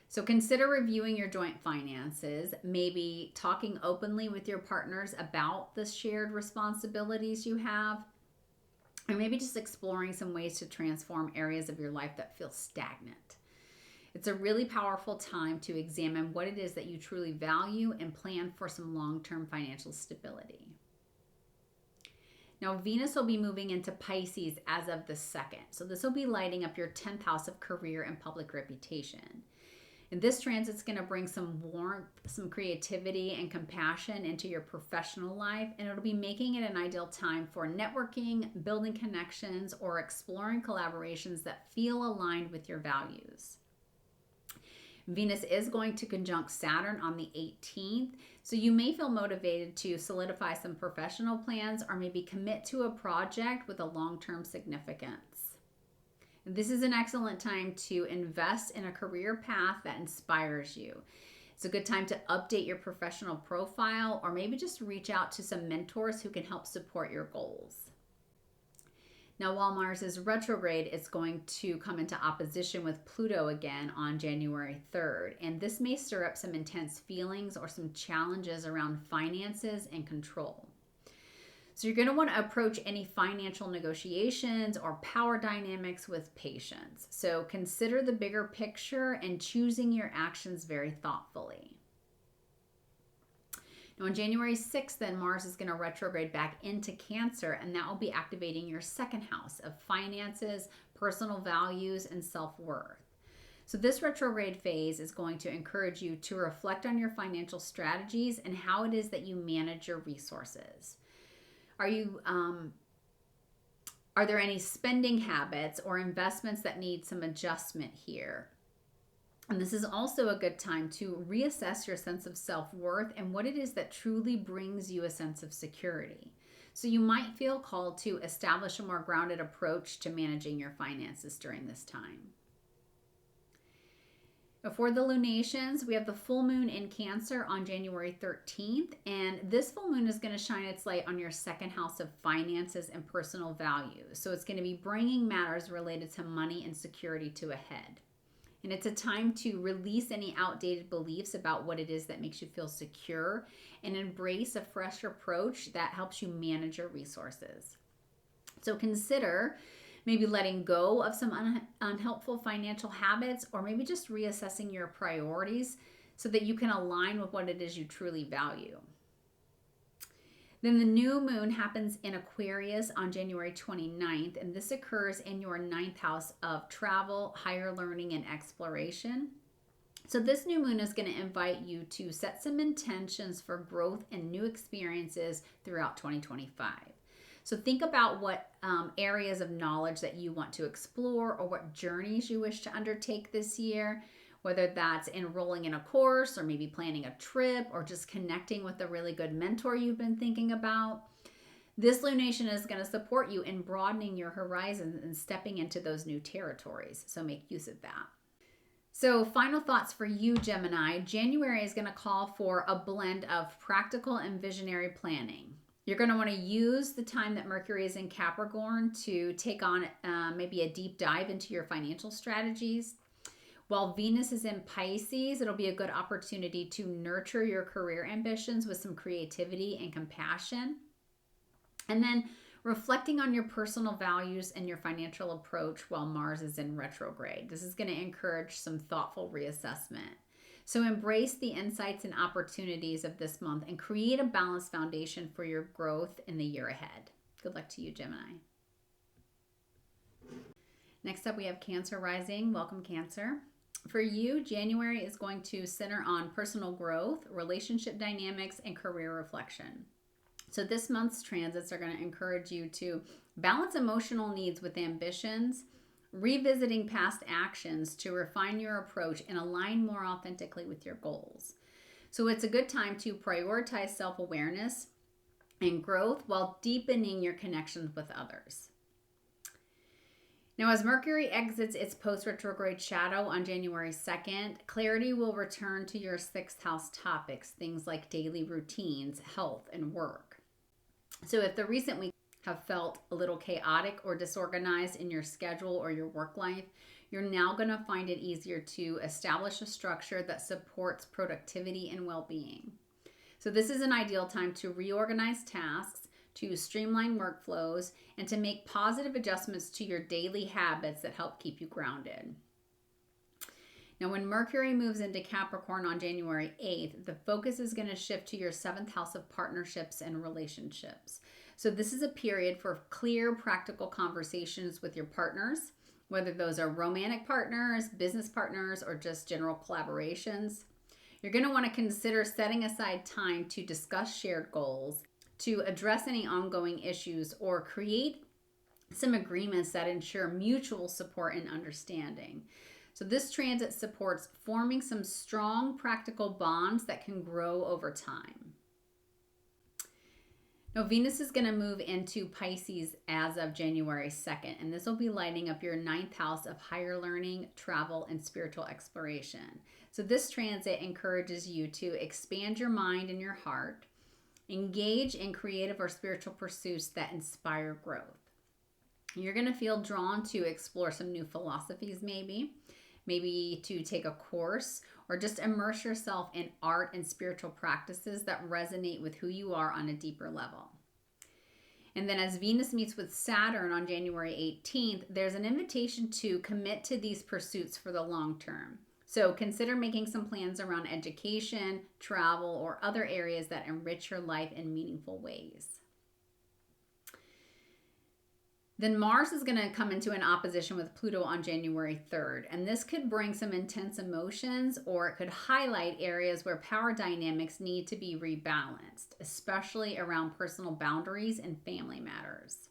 So consider reviewing your joint finances, maybe talking openly with your partners about the shared responsibilities you have, or maybe just exploring some ways to transform areas of your life that feel stagnant. It's a really powerful time to examine what it is that you truly value and plan for some long-term financial stability. Now, Venus will be moving into Pisces as of the 2nd. So this will be lighting up your 10th house of career and public reputation. And this transit's going to bring some warmth, some creativity, and compassion into your professional life, and it'll be making it an ideal time for networking, building connections, or exploring collaborations that feel aligned with your values. Venus is going to conjunct Saturn on the 18th, so you may feel motivated to solidify some professional plans or maybe commit to a project with a long-term significance. This is an excellent time to invest in a career path that inspires you. It's a good time to update your professional profile or maybe just reach out to some mentors who can help support your goals. Now, while Mars is retrograde, it's going to come into opposition with Pluto again on January 3rd, and this may stir up some intense feelings or some challenges around finances and control. So you're going to want to approach any financial negotiations or power dynamics with patience. So consider the bigger picture and choosing your actions very thoughtfully. Now on January 6th, then Mars is going to retrograde back into Cancer, and that will be activating your 2nd house of finances, personal values, and self-worth. So this retrograde phase is going to encourage you to reflect on your financial strategies and how it is that you manage your resources. Are there any spending habits or investments that need some adjustment here? And this is also a good time to reassess your sense of self-worth and what it is that truly brings you a sense of security. So you might feel called to establish a more grounded approach to managing your finances during this time. For the lunations, we have the full moon in Cancer on January 13th, and this full moon is going to shine its light on your second house of finances and personal values. So it's going to be bringing matters related to money and security to a head. And it's a time to release any outdated beliefs about what it is that makes you feel secure and embrace a fresh approach that helps you manage your resources. So consider maybe letting go of some unhelpful financial habits, or maybe just reassessing your priorities so that you can align with what it is you truly value. Then the new moon happens in Aquarius on January 29th, and this occurs in your 9th house of travel, higher learning, and exploration. So this new moon is going to invite you to set some intentions for growth and new experiences throughout 2025. So think about what areas of knowledge that you want to explore, or what journeys you wish to undertake this year, whether that's enrolling in a course, or maybe planning a trip, or just connecting with a really good mentor you've been thinking about. This lunation is going to support you in broadening your horizons and stepping into those new territories. So make use of that. So final thoughts for you, Gemini. January is going to call for a blend of practical and visionary planning. You're going to want to use the time that Mercury is in Capricorn to take on maybe a deep dive into your financial strategies. While Venus is in Pisces, it'll be a good opportunity to nurture your career ambitions with some creativity and compassion. And then reflecting on your personal values and your financial approach while Mars is in retrograde. This is going to encourage some thoughtful reassessment. So embrace the insights and opportunities of this month and create a balanced foundation for your growth in the year ahead. Good luck to you, Gemini. Next up, we have Cancer rising. Welcome, Cancer. For you, January is going to center on personal growth, relationship dynamics, and career reflection. So this month's transits are going to encourage you to balance emotional needs with ambitions, revisiting past actions to refine your approach and align more authentically with your goals. So it's a good time to prioritize self-awareness and growth while deepening your connections with others. Now, as Mercury exits its post-retrograde shadow on January 2nd, clarity will return to your 6th house topics, things like daily routines, health, and work. So if the recent week have felt a little chaotic or disorganized in your schedule or your work life, you're now going to find it easier to establish a structure that supports productivity and well-being. So this is an ideal time to reorganize tasks, to streamline workflows, and to make positive adjustments to your daily habits that help keep you grounded. Now, when Mercury moves into Capricorn on January 8th, the focus is going to shift to your 7th house of partnerships and relationships. So this is a period for clear, practical conversations with your partners, whether those are romantic partners, business partners, or just general collaborations. You're going to want to consider setting aside time to discuss shared goals, to address any ongoing issues, or create some agreements that ensure mutual support and understanding. So this transit supports forming some strong practical bonds that can grow over time. Now, Venus is going to move into Pisces as of January 2nd, and this will be lighting up your 9th house of higher learning, travel, and spiritual exploration. So this transit encourages you to expand your mind and your heart, engage in creative or spiritual pursuits that inspire growth. You're going to feel drawn to explore some new philosophies, maybe to take a course, or just immerse yourself in art and spiritual practices that resonate with who you are on a deeper level. And then as Venus meets with Saturn on January 18th, there's an invitation to commit to these pursuits for the long term. So consider making some plans around education, travel, or other areas that enrich your life in meaningful ways. Then Mars is going to come into an opposition with Pluto on January 3rd, and this could bring some intense emotions, or it could highlight areas where power dynamics need to be rebalanced, especially around personal boundaries and family matters.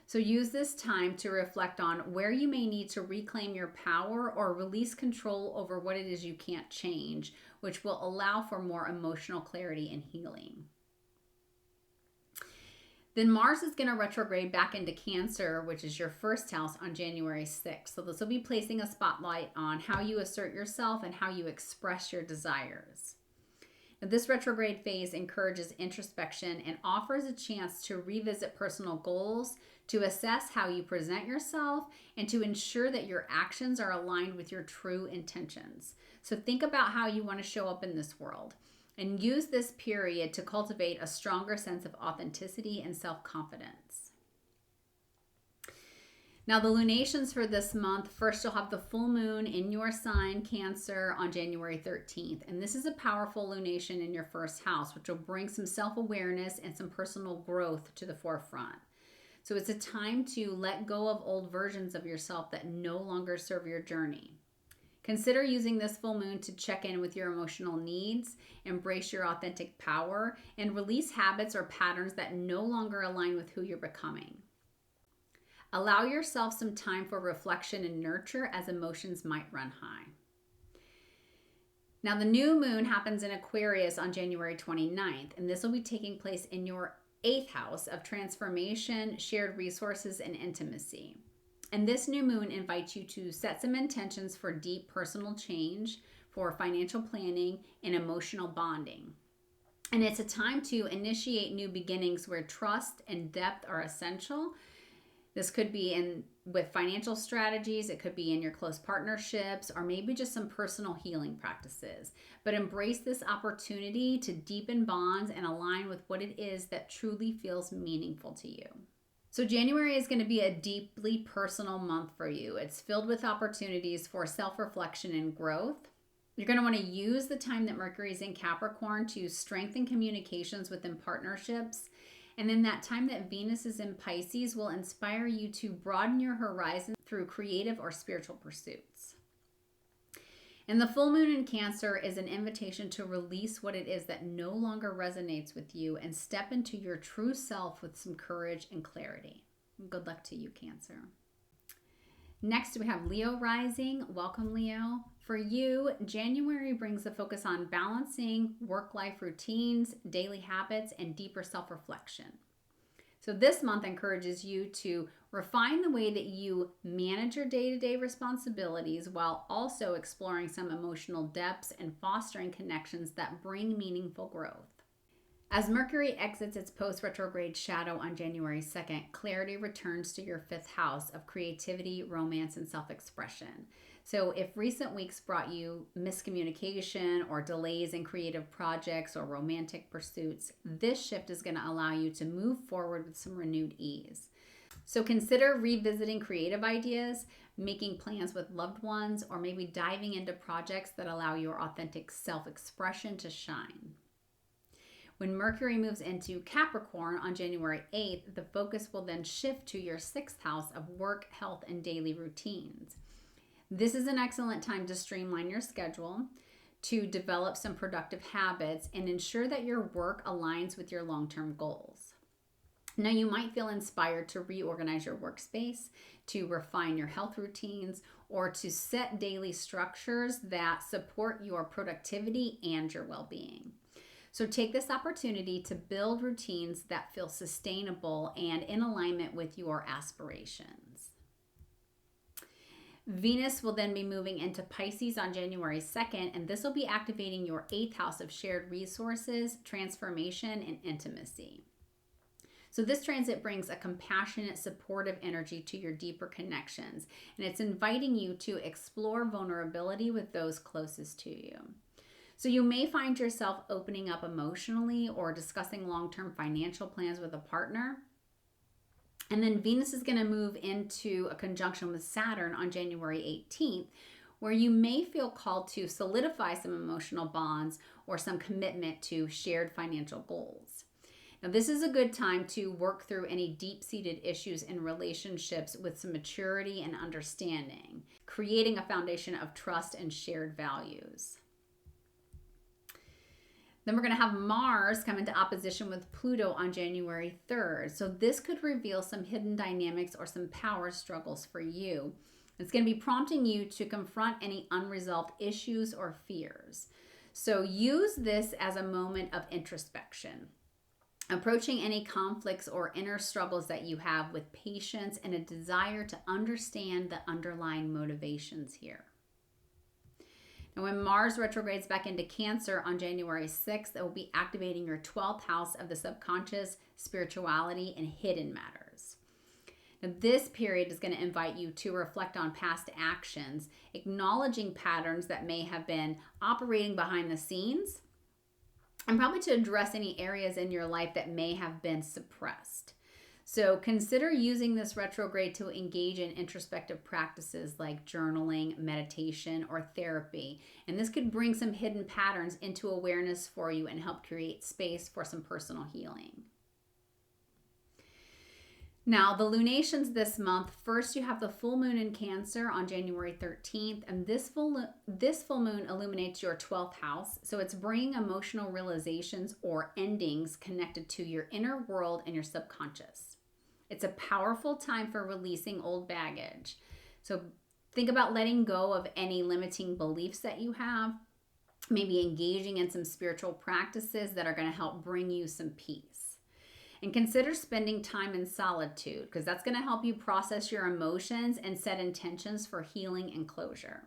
So use this time to reflect on where you may need to reclaim your power or release control over what it is you can't change, which will allow for more emotional clarity and healing. Then Mars is going to retrograde back into Cancer, which is your first house, on January 6th. So this will be placing a spotlight on how you assert yourself and how you express your desires. Now, this retrograde phase encourages introspection and offers a chance to revisit personal goals, to assess how you present yourself, and to ensure that your actions are aligned with your true intentions. So think about how you want to show up in this world and use this period to cultivate a stronger sense of authenticity and self-confidence. Now, the lunations for this month, first you'll have the full moon in your sign, Cancer, on January 13th. And this is a powerful lunation in your first house, which will bring some self-awareness and some personal growth to the forefront. So it's a time to let go of old versions of yourself that no longer serve your journey. Consider using this full moon to check in with your emotional needs, embrace your authentic power, and release habits or patterns that no longer align with who you're becoming. Allow yourself some time for reflection and nurture as emotions might run high. Now, the new moon happens in Aquarius on January 29th, and this will be taking place in your 8th house of transformation, shared resources, and intimacy. And this new moon invites you to set some intentions for deep personal change, for financial planning, and emotional bonding. And it's a time to initiate new beginnings where trust and depth are essential. This could be with financial strategies, it could be in your close partnerships, or maybe just some personal healing practices. But embrace this opportunity to deepen bonds and align with what it is that truly feels meaningful to you. So January is going to be a deeply personal month for you. It's filled with opportunities for self-reflection and growth. You're going to want to use the time that Mercury is in Capricorn to strengthen communications within partnerships. And then that time that Venus is in Pisces will inspire you to broaden your horizon through creative or spiritual pursuits. And the full moon in Cancer is an invitation to release what it is that no longer resonates with you and step into your true self with some courage and clarity. Good luck to you, Cancer. Next, we have Leo rising. Welcome, Leo. For you, January brings a focus on balancing work-life routines, daily habits, and deeper self-reflection. So this month encourages you to refine the way that you manage your day-to-day responsibilities while also exploring some emotional depths and fostering connections that bring meaningful growth. As Mercury exits its post-retrograde shadow on January 2nd, clarity returns to your 5th house of creativity, romance, and self-expression. So if recent weeks brought you miscommunication or delays in creative projects or romantic pursuits, this shift is going to allow you to move forward with some renewed ease. So consider revisiting creative ideas, making plans with loved ones, or maybe diving into projects that allow your authentic self-expression to shine. When Mercury moves into Capricorn on January 8th, the focus will then shift to your 6th house of work, health, and daily routines. This is an excellent time to streamline your schedule, to develop some productive habits, and ensure that your work aligns with your long-term goals. Now, you might feel inspired to reorganize your workspace, to refine your health routines, or to set daily structures that support your productivity and your well-being. So take this opportunity to build routines that feel sustainable and in alignment with your aspirations. Venus will then be moving into Pisces on January 2nd, and this will be activating your 8th house of shared resources, transformation, and intimacy. So this transit brings a compassionate, supportive energy to your deeper connections, and it's inviting you to explore vulnerability with those closest to you. So you may find yourself opening up emotionally or discussing long-term financial plans with a partner. And then Venus is going to move into a conjunction with Saturn on January 18th, where you may feel called to solidify some emotional bonds or some commitment to shared financial goals. Now, this is a good time to work through any deep-seated issues in relationships with some maturity and understanding, creating a foundation of trust and shared values. Then we're going to have Mars come into opposition with Pluto on January 3rd. So this could reveal some hidden dynamics or some power struggles for you. It's going to be prompting you to confront any unresolved issues or fears. So use this as a moment of introspection, approaching any conflicts or inner struggles that you have with patience and a desire to understand the underlying motivations here. Now, when Mars retrogrades back into Cancer on January 6th, it will be activating your 12th house of the subconscious, spirituality, and hidden matters. Now, this period is going to invite you to reflect on past actions, acknowledging patterns that may have been operating behind the scenes, and probably to address any areas in your life that may have been suppressed. So consider using this retrograde to engage in introspective practices like journaling, meditation, or therapy. And this could bring some hidden patterns into awareness for you and help create space for some personal healing. Now, the lunations this month, first you have the full moon in Cancer on January 13th, and this full moon illuminates your 12th house. So it's bringing emotional realizations or endings connected to your inner world and your subconscious. It's a powerful time for releasing old baggage. So think about letting go of any limiting beliefs that you have, maybe engaging in some spiritual practices that are going to help bring you some peace. And consider spending time in solitude, because that's going to help you process your emotions and set intentions for healing and closure.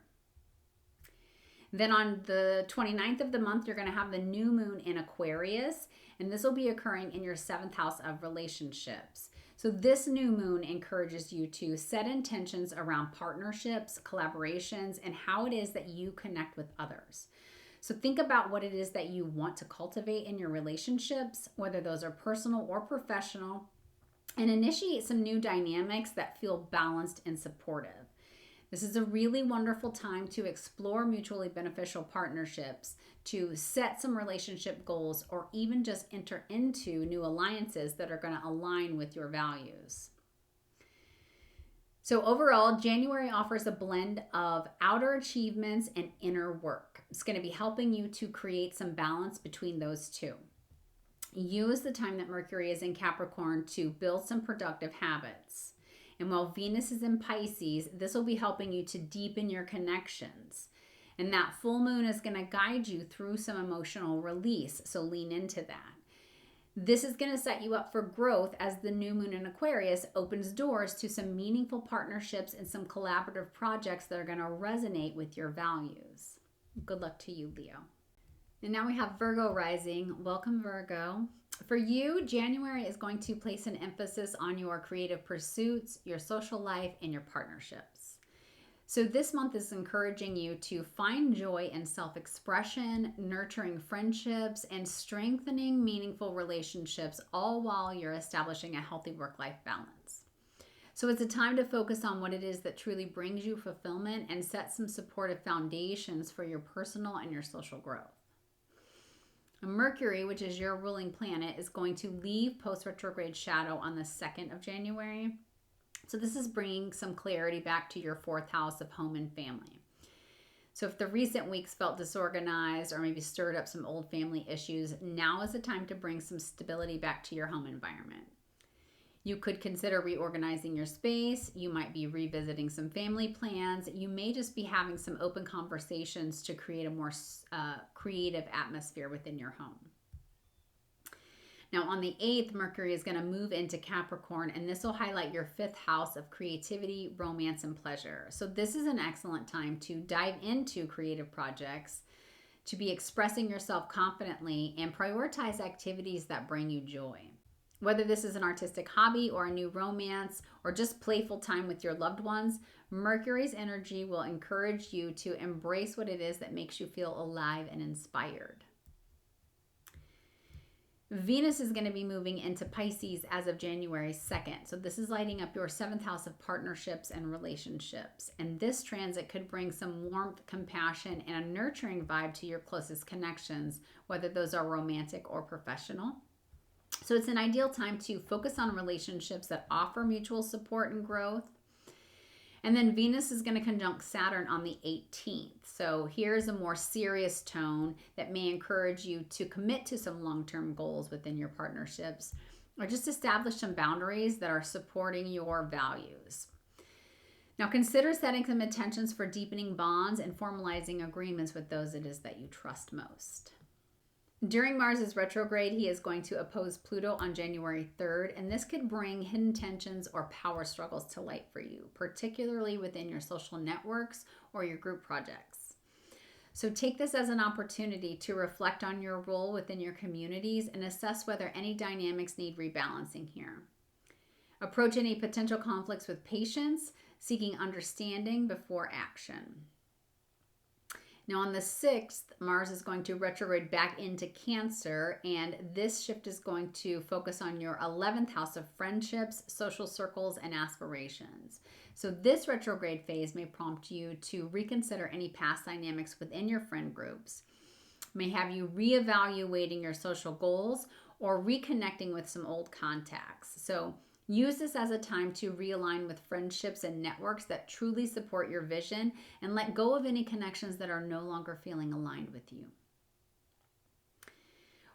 Then on the 29th of the month, you're going to have the new moon in Aquarius, and this will be occurring in your 7th house of relationships. So this new moon encourages you to set intentions around partnerships, collaborations, and how it is that you connect with others. So think about what it is that you want to cultivate in your relationships, whether those are personal or professional, and initiate some new dynamics that feel balanced and supportive. This is a really wonderful time to explore mutually beneficial partnerships, to set some relationship goals, or even just enter into new alliances that are going to align with your values. So overall, January offers a blend of outer achievements and inner work. It's going to be helping you to create some balance between those two. Use the time that Mercury is in Capricorn to build some productive habits. And while Venus is in Pisces, this will be helping you to deepen your connections. And that full moon is going to guide you through some emotional release, so lean into that. This is going to set you up for growth as the new moon in Aquarius opens doors to some meaningful partnerships and some collaborative projects that are going to resonate with your values. Good luck to you, Leo. And now we have Virgo rising. Welcome, Virgo. For you, January is going to place an emphasis on your creative pursuits, your social life, and your partnerships. So this month is encouraging you to find joy in self-expression, nurturing friendships, and strengthening meaningful relationships, all while you're establishing a healthy work-life balance. So it's a time to focus on what it is that truly brings you fulfillment and set some supportive foundations for your personal and your social growth. Mercury, which is your ruling planet, is going to leave post-retrograde shadow on the 2nd of January. So this is bringing some clarity back to your 4th house of home and family. So if the recent weeks felt disorganized or maybe stirred up some old family issues, now is the time to bring some stability back to your home environment. You could consider reorganizing your space. You might be revisiting some family plans. You may just be having some open conversations to create a more creative atmosphere within your home. Now on the 8th, Mercury is going to move into Capricorn, and this will highlight your 5th house of creativity, romance, and pleasure. So this is an excellent time to dive into creative projects, to be expressing yourself confidently, and prioritize activities that bring you joy. Whether this is an artistic hobby or a new romance or just playful time with your loved ones, Mercury's energy will encourage you to embrace what it is that makes you feel alive and inspired. Venus is going to be moving into Pisces as of January 2nd. So this is lighting up your 7th house of partnerships and relationships. And this transit could bring some warmth, compassion, and a nurturing vibe to your closest connections, whether those are romantic or professional. So it's an ideal time to focus on relationships that offer mutual support and growth. And then Venus is going to conjunct Saturn on the 18th. So here's a more serious tone that may encourage you to commit to some long-term goals within your partnerships, or just establish some boundaries that are supporting your values. Now consider setting some intentions for deepening bonds and formalizing agreements with those it is that you trust most. During Mars's retrograde, he is going to oppose Pluto on January 3rd, and this could bring hidden tensions or power struggles to light for you, particularly within your social networks or your group projects. So take this as an opportunity to reflect on your role within your communities and assess whether any dynamics need rebalancing here. Approach any potential conflicts with patience, seeking understanding before action. Now on the 6th, Mars is going to retrograde back into Cancer, and this shift is going to focus on your 11th house of friendships, social circles, and aspirations. So this retrograde phase may prompt you to reconsider any past dynamics within your friend groups, may have you reevaluating your social goals or reconnecting with some old contacts. So use this as a time to realign with friendships and networks that truly support your vision and let go of any connections that are no longer feeling aligned with you.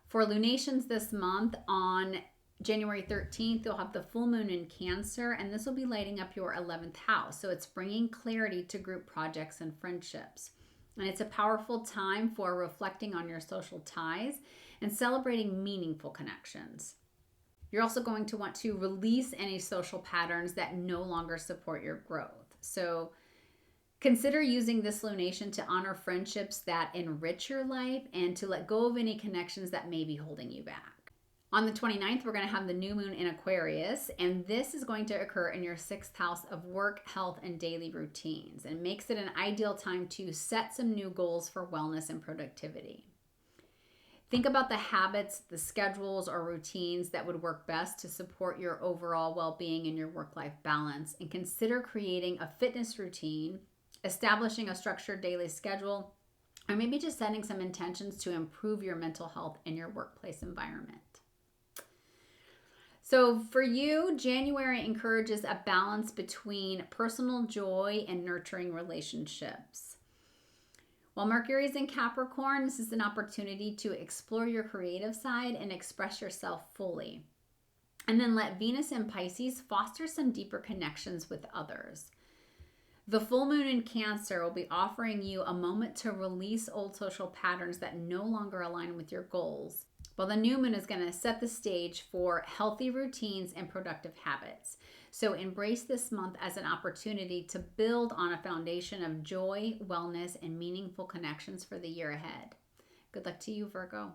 For lunations this month, on January 13th, you'll have the full moon in Cancer, and this will be lighting up your 11th house. So it's bringing clarity to group projects and friendships. And it's a powerful time for reflecting on your social ties and celebrating meaningful connections. You're also going to want to release any social patterns that no longer support your growth. So consider using this lunation to honor friendships that enrich your life and to let go of any connections that may be holding you back. On the 29th, we're going to have the new moon in Aquarius, and this is going to occur in your 6th house of work, health, and daily routines, and makes it an ideal time to set some new goals for wellness and productivity. Think about the habits, the schedules, or routines that would work best to support your overall well-being and your work-life balance, and consider creating a fitness routine, establishing a structured daily schedule, or maybe just setting some intentions to improve your mental health in your workplace environment. So for you, January encourages a balance between personal joy and nurturing relationships. While Mercury is in Capricorn, this is an opportunity to explore your creative side and express yourself fully. And then let Venus in Pisces foster some deeper connections with others. The full moon in Cancer will be offering you a moment to release old social patterns that no longer align with your goals, while the new moon is going to set the stage for healthy routines and productive habits. So embrace this month as an opportunity to build on a foundation of joy, wellness, and meaningful connections for the year ahead. Good luck to you, Virgo.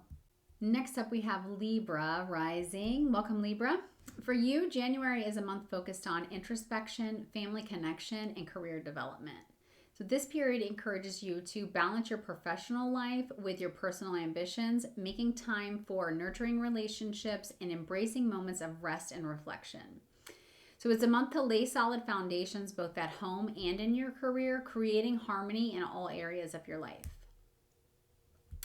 Next up, we have Libra rising. Welcome, Libra. For you, January is a month focused on introspection, family connection, and career development. So this period encourages you to balance your professional life with your personal ambitions, making time for nurturing relationships and embracing moments of rest and reflection. So it's a month to lay solid foundations both at home and in your career, creating harmony in all areas of your life.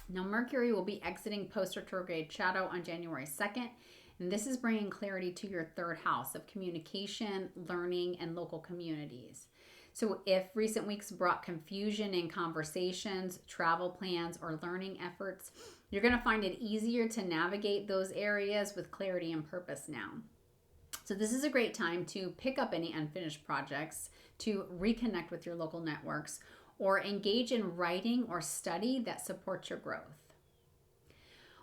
Now, Mercury will be exiting post-retrograde shadow on January 2nd, and this is bringing clarity to your 3rd house of communication, learning, and local communities. So if recent weeks brought confusion in conversations, travel plans, or learning efforts, you're going to find it easier to navigate those areas with clarity and purpose now. So this is a great time to pick up any unfinished projects, to reconnect with your local networks, or engage in writing or study that supports your growth.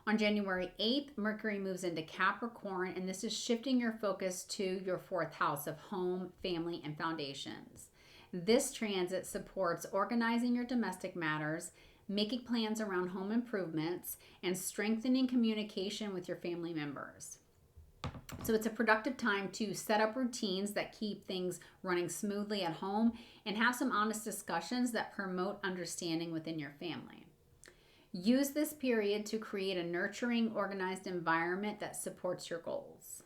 On January 8th, Mercury moves into Capricorn, and this is shifting your focus to your 4th house of home, family, and foundations. This transit supports organizing your domestic matters, making plans around home improvements, and strengthening communication with your family members. So it's a productive time to set up routines that keep things running smoothly at home and have some honest discussions that promote understanding within your family. Use this period to create a nurturing, organized environment that supports your goals.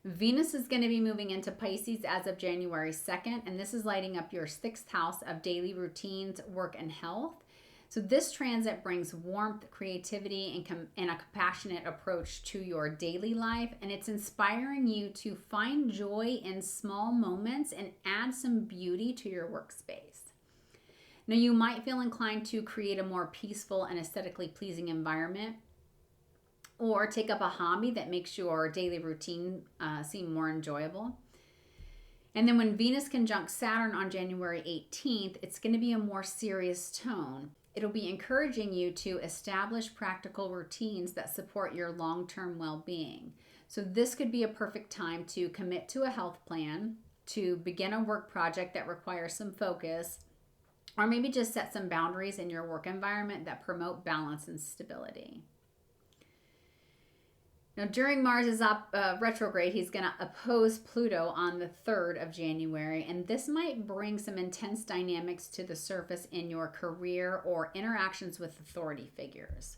Venus is going to be moving into Pisces as of January 2nd, and this is lighting up your 6th house of daily routines, work, and health. So this transit brings warmth, creativity, and a compassionate approach to your daily life, and it's inspiring you to find joy in small moments and add some beauty to your workspace. Now, you might feel inclined to create a more peaceful and aesthetically pleasing environment, or take up a hobby that makes your daily routine seem more enjoyable. And then when Venus conjuncts Saturn on January 18th, it's going to be a more serious tone. It'll be encouraging you to establish practical routines that support your long-term well-being. So this could be a perfect time to commit to a health plan, to begin a work project that requires some focus, or maybe just set some boundaries in your work environment that promote balance and stability. Now, during Mars's retrograde, he's going to oppose Pluto on the 3rd of January, and this might bring some intense dynamics to the surface in your career or interactions with authority figures.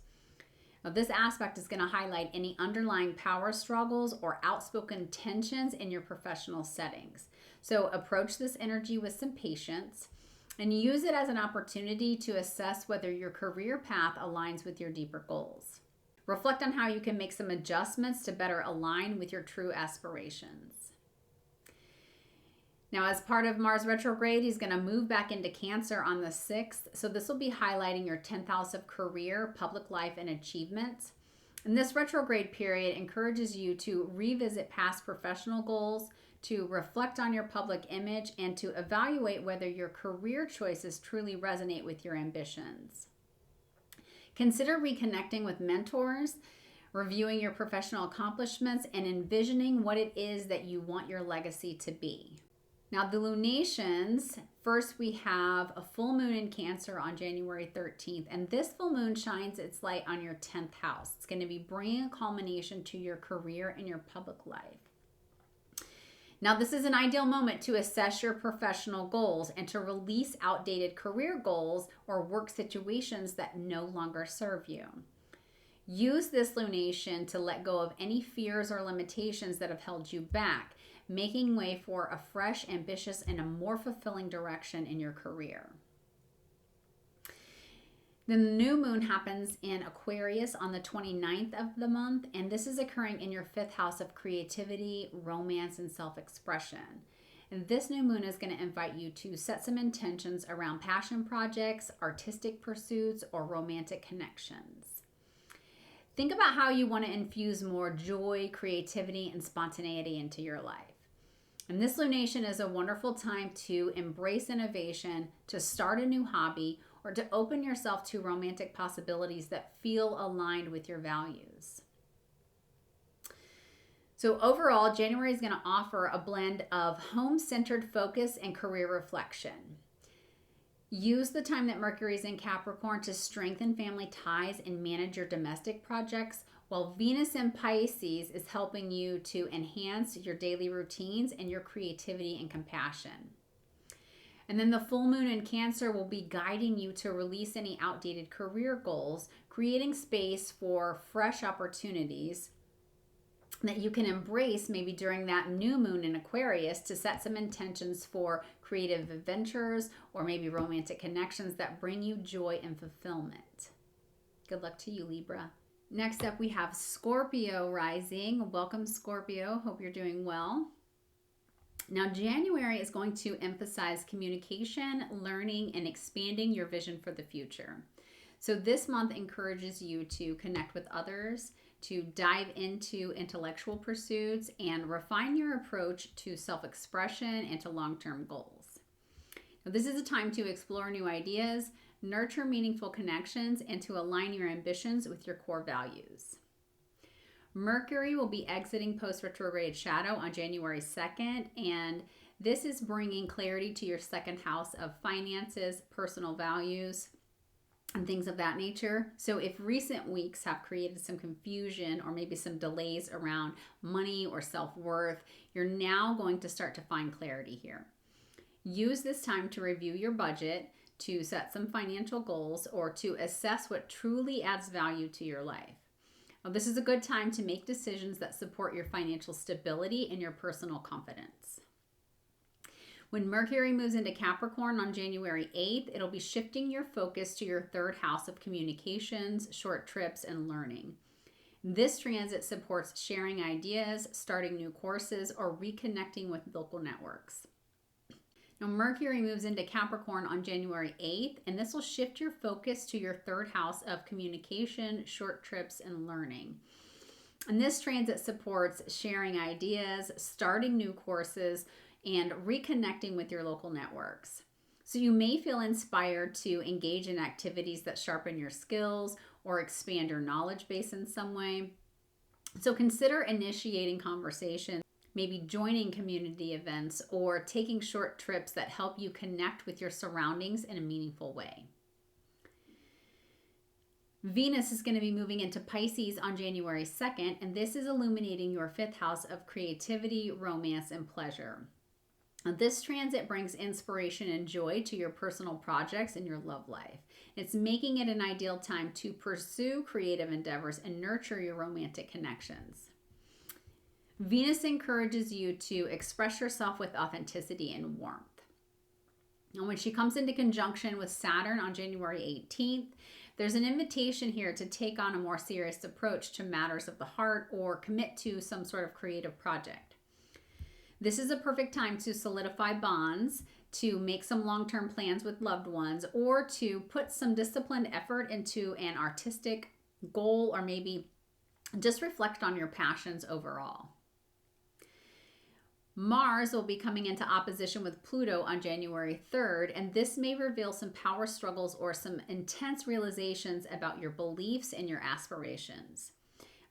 Now, this aspect is going to highlight any underlying power struggles or outspoken tensions in your professional settings. So approach this energy with some patience and use it as an opportunity to assess whether your career path aligns with your deeper goals. Reflect on how you can make some adjustments to better align with your true aspirations. Now, as part of Mars retrograde, he's going to move back into Cancer on the 6th. So this will be highlighting your 10th house of career, public life, and achievements. And this retrograde period encourages you to revisit past professional goals, to reflect on your public image, and to evaluate whether your career choices truly resonate with your ambitions. Consider reconnecting with mentors, reviewing your professional accomplishments, and envisioning what it is that you want your legacy to be. Now, the lunations, first we have a full moon in Cancer on January 13th, and this full moon shines its light on your 10th house. It's going to be bringing a culmination to your career and your public life. Now, this is an ideal moment to assess your professional goals and to release outdated career goals or work situations that no longer serve you. Use this lunation to let go of any fears or limitations that have held you back, making way for a fresh, ambitious, and a more fulfilling direction in your career. Then the new moon happens in Aquarius on the 29th of the month, and this is occurring in your 5th house of creativity, romance, and self-expression. And this new moon is going to invite you to set some intentions around passion projects, artistic pursuits, or romantic connections. Think about how you want to infuse more joy, creativity, and spontaneity into your life. And this lunation is a wonderful time to embrace innovation, to start a new hobby, or to open yourself to romantic possibilities that feel aligned with your values. So overall, January is going to offer a blend of home-centered focus and career reflection. Use the time that Mercury is in Capricorn to strengthen family ties and manage your domestic projects, while Venus in Pisces is helping you to enhance your daily routines and your creativity and compassion. And then the full moon in Cancer will be guiding you to release any outdated career goals, creating space for fresh opportunities that you can embrace maybe during that new moon in Aquarius to set some intentions for creative adventures or maybe romantic connections that bring you joy and fulfillment. Good luck to you, Libra. Next up, we have Scorpio rising. Welcome, Scorpio. Hope you're doing well. Now, January is going to emphasize communication, learning, and expanding your vision for the future. So this month encourages you to connect with others, to dive into intellectual pursuits, and refine your approach to self-expression and to long-term goals. Now, this is a time to explore new ideas, nurture meaningful connections, and to align your ambitions with your core values. Mercury will be exiting post-retrograde shadow on January 2nd, and this is bringing clarity to your 2nd house of finances, personal values, and things of that nature. So if recent weeks have created some confusion or maybe some delays around money or self-worth, you're now going to start to find clarity here. Use this time to review your budget, to set some financial goals, or to assess what truly adds value to your life. Now, this is a good time to make decisions that support your financial stability and your personal confidence. When Mercury moves into Capricorn on January 8th, it'll be shifting your focus to your third house of communications, short trips, and learning. This transit supports sharing ideas, starting new courses, or reconnecting with local networks. Now, Mercury moves into Capricorn on January 8th, and this will shift your focus to your third house of communication, short trips, and learning. And this transit supports sharing ideas, starting new courses, and reconnecting with your local networks. So you may feel inspired to engage in activities that sharpen your skills or expand your knowledge base in some way. So consider initiating conversations, maybe joining community events, or taking short trips that help you connect with your surroundings in a meaningful way. Venus is going to be moving into Pisces on January 2nd, and this is illuminating your fifth house of creativity, romance, and pleasure. Now, this transit brings inspiration and joy to your personal projects and your love life. It's making it an ideal time to pursue creative endeavors and nurture your romantic connections. Venus encourages you to express yourself with authenticity and warmth. And when she comes into conjunction with Saturn on January 18th, there's an invitation here to take on a more serious approach to matters of the heart or commit to some sort of creative project. This is a perfect time to solidify bonds, to make some long-term plans with loved ones, or to put some disciplined effort into an artistic goal, or maybe just reflect on your passions overall. Mars will be coming into opposition with Pluto on January 3rd, and this may reveal some power struggles or some intense realizations about your beliefs and your aspirations.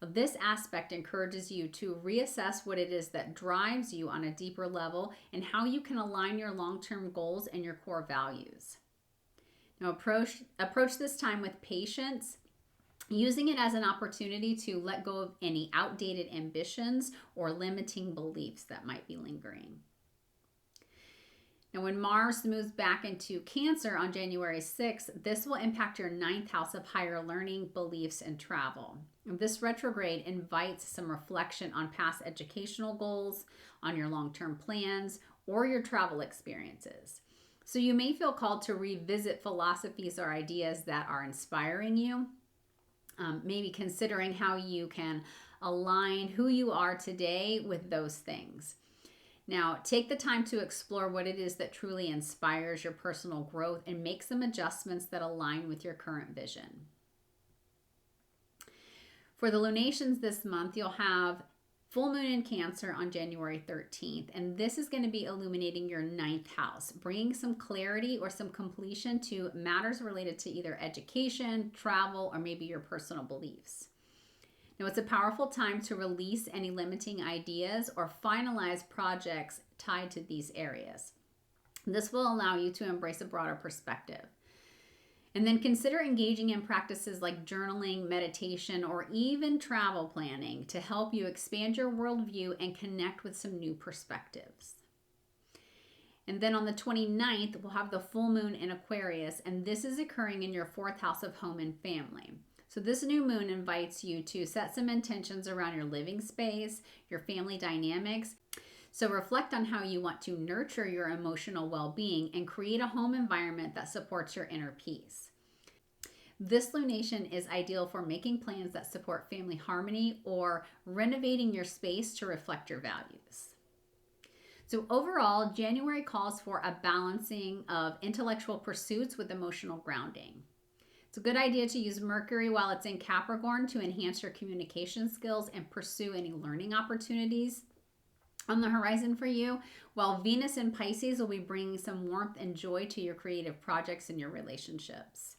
This aspect encourages you to reassess what it is that drives you on a deeper level and how you can align your long-term goals and your core values. Now, approach this time with patience, using it as an opportunity to let go of any outdated ambitions or limiting beliefs that might be lingering. Now, when Mars moves back into Cancer on January 6th, this will impact your ninth house of higher learning, beliefs, and travel. This retrograde invites some reflection on past educational goals, on your long-term plans, or your travel experiences. So you may feel called to revisit philosophies or ideas that are inspiring you, maybe considering how you can align who you are today with those things. Now, take the time to explore what it is that truly inspires your personal growth and make some adjustments that align with your current vision. For the lunations this month, you'll have full moon in Cancer on January 13th, and this is going to be illuminating your ninth house, bringing some clarity or some completion to matters related to either education, travel, or maybe your personal beliefs. Now, it's a powerful time to release any limiting ideas or finalize projects tied to these areas. This will allow you to embrace a broader perspective. And then consider engaging in practices like journaling, meditation, or even travel planning to help you expand your worldview and connect with some new perspectives. And then on the 29th, we'll have the full moon in Aquarius, and this is occurring in your fourth house of home and family. So this new moon invites you to set some intentions around your living space, your family dynamics. So reflect on how you want to nurture your emotional well-being and create a home environment that supports your inner peace. This lunation is ideal for making plans that support family harmony or renovating your space to reflect your values. So overall, January calls for a balancing of intellectual pursuits with emotional grounding. It's a good idea to use Mercury while it's in Capricorn to enhance your communication skills and pursue any learning opportunities on the horizon for you, while Venus in Pisces will be bringing some warmth and joy to your creative projects and your relationships.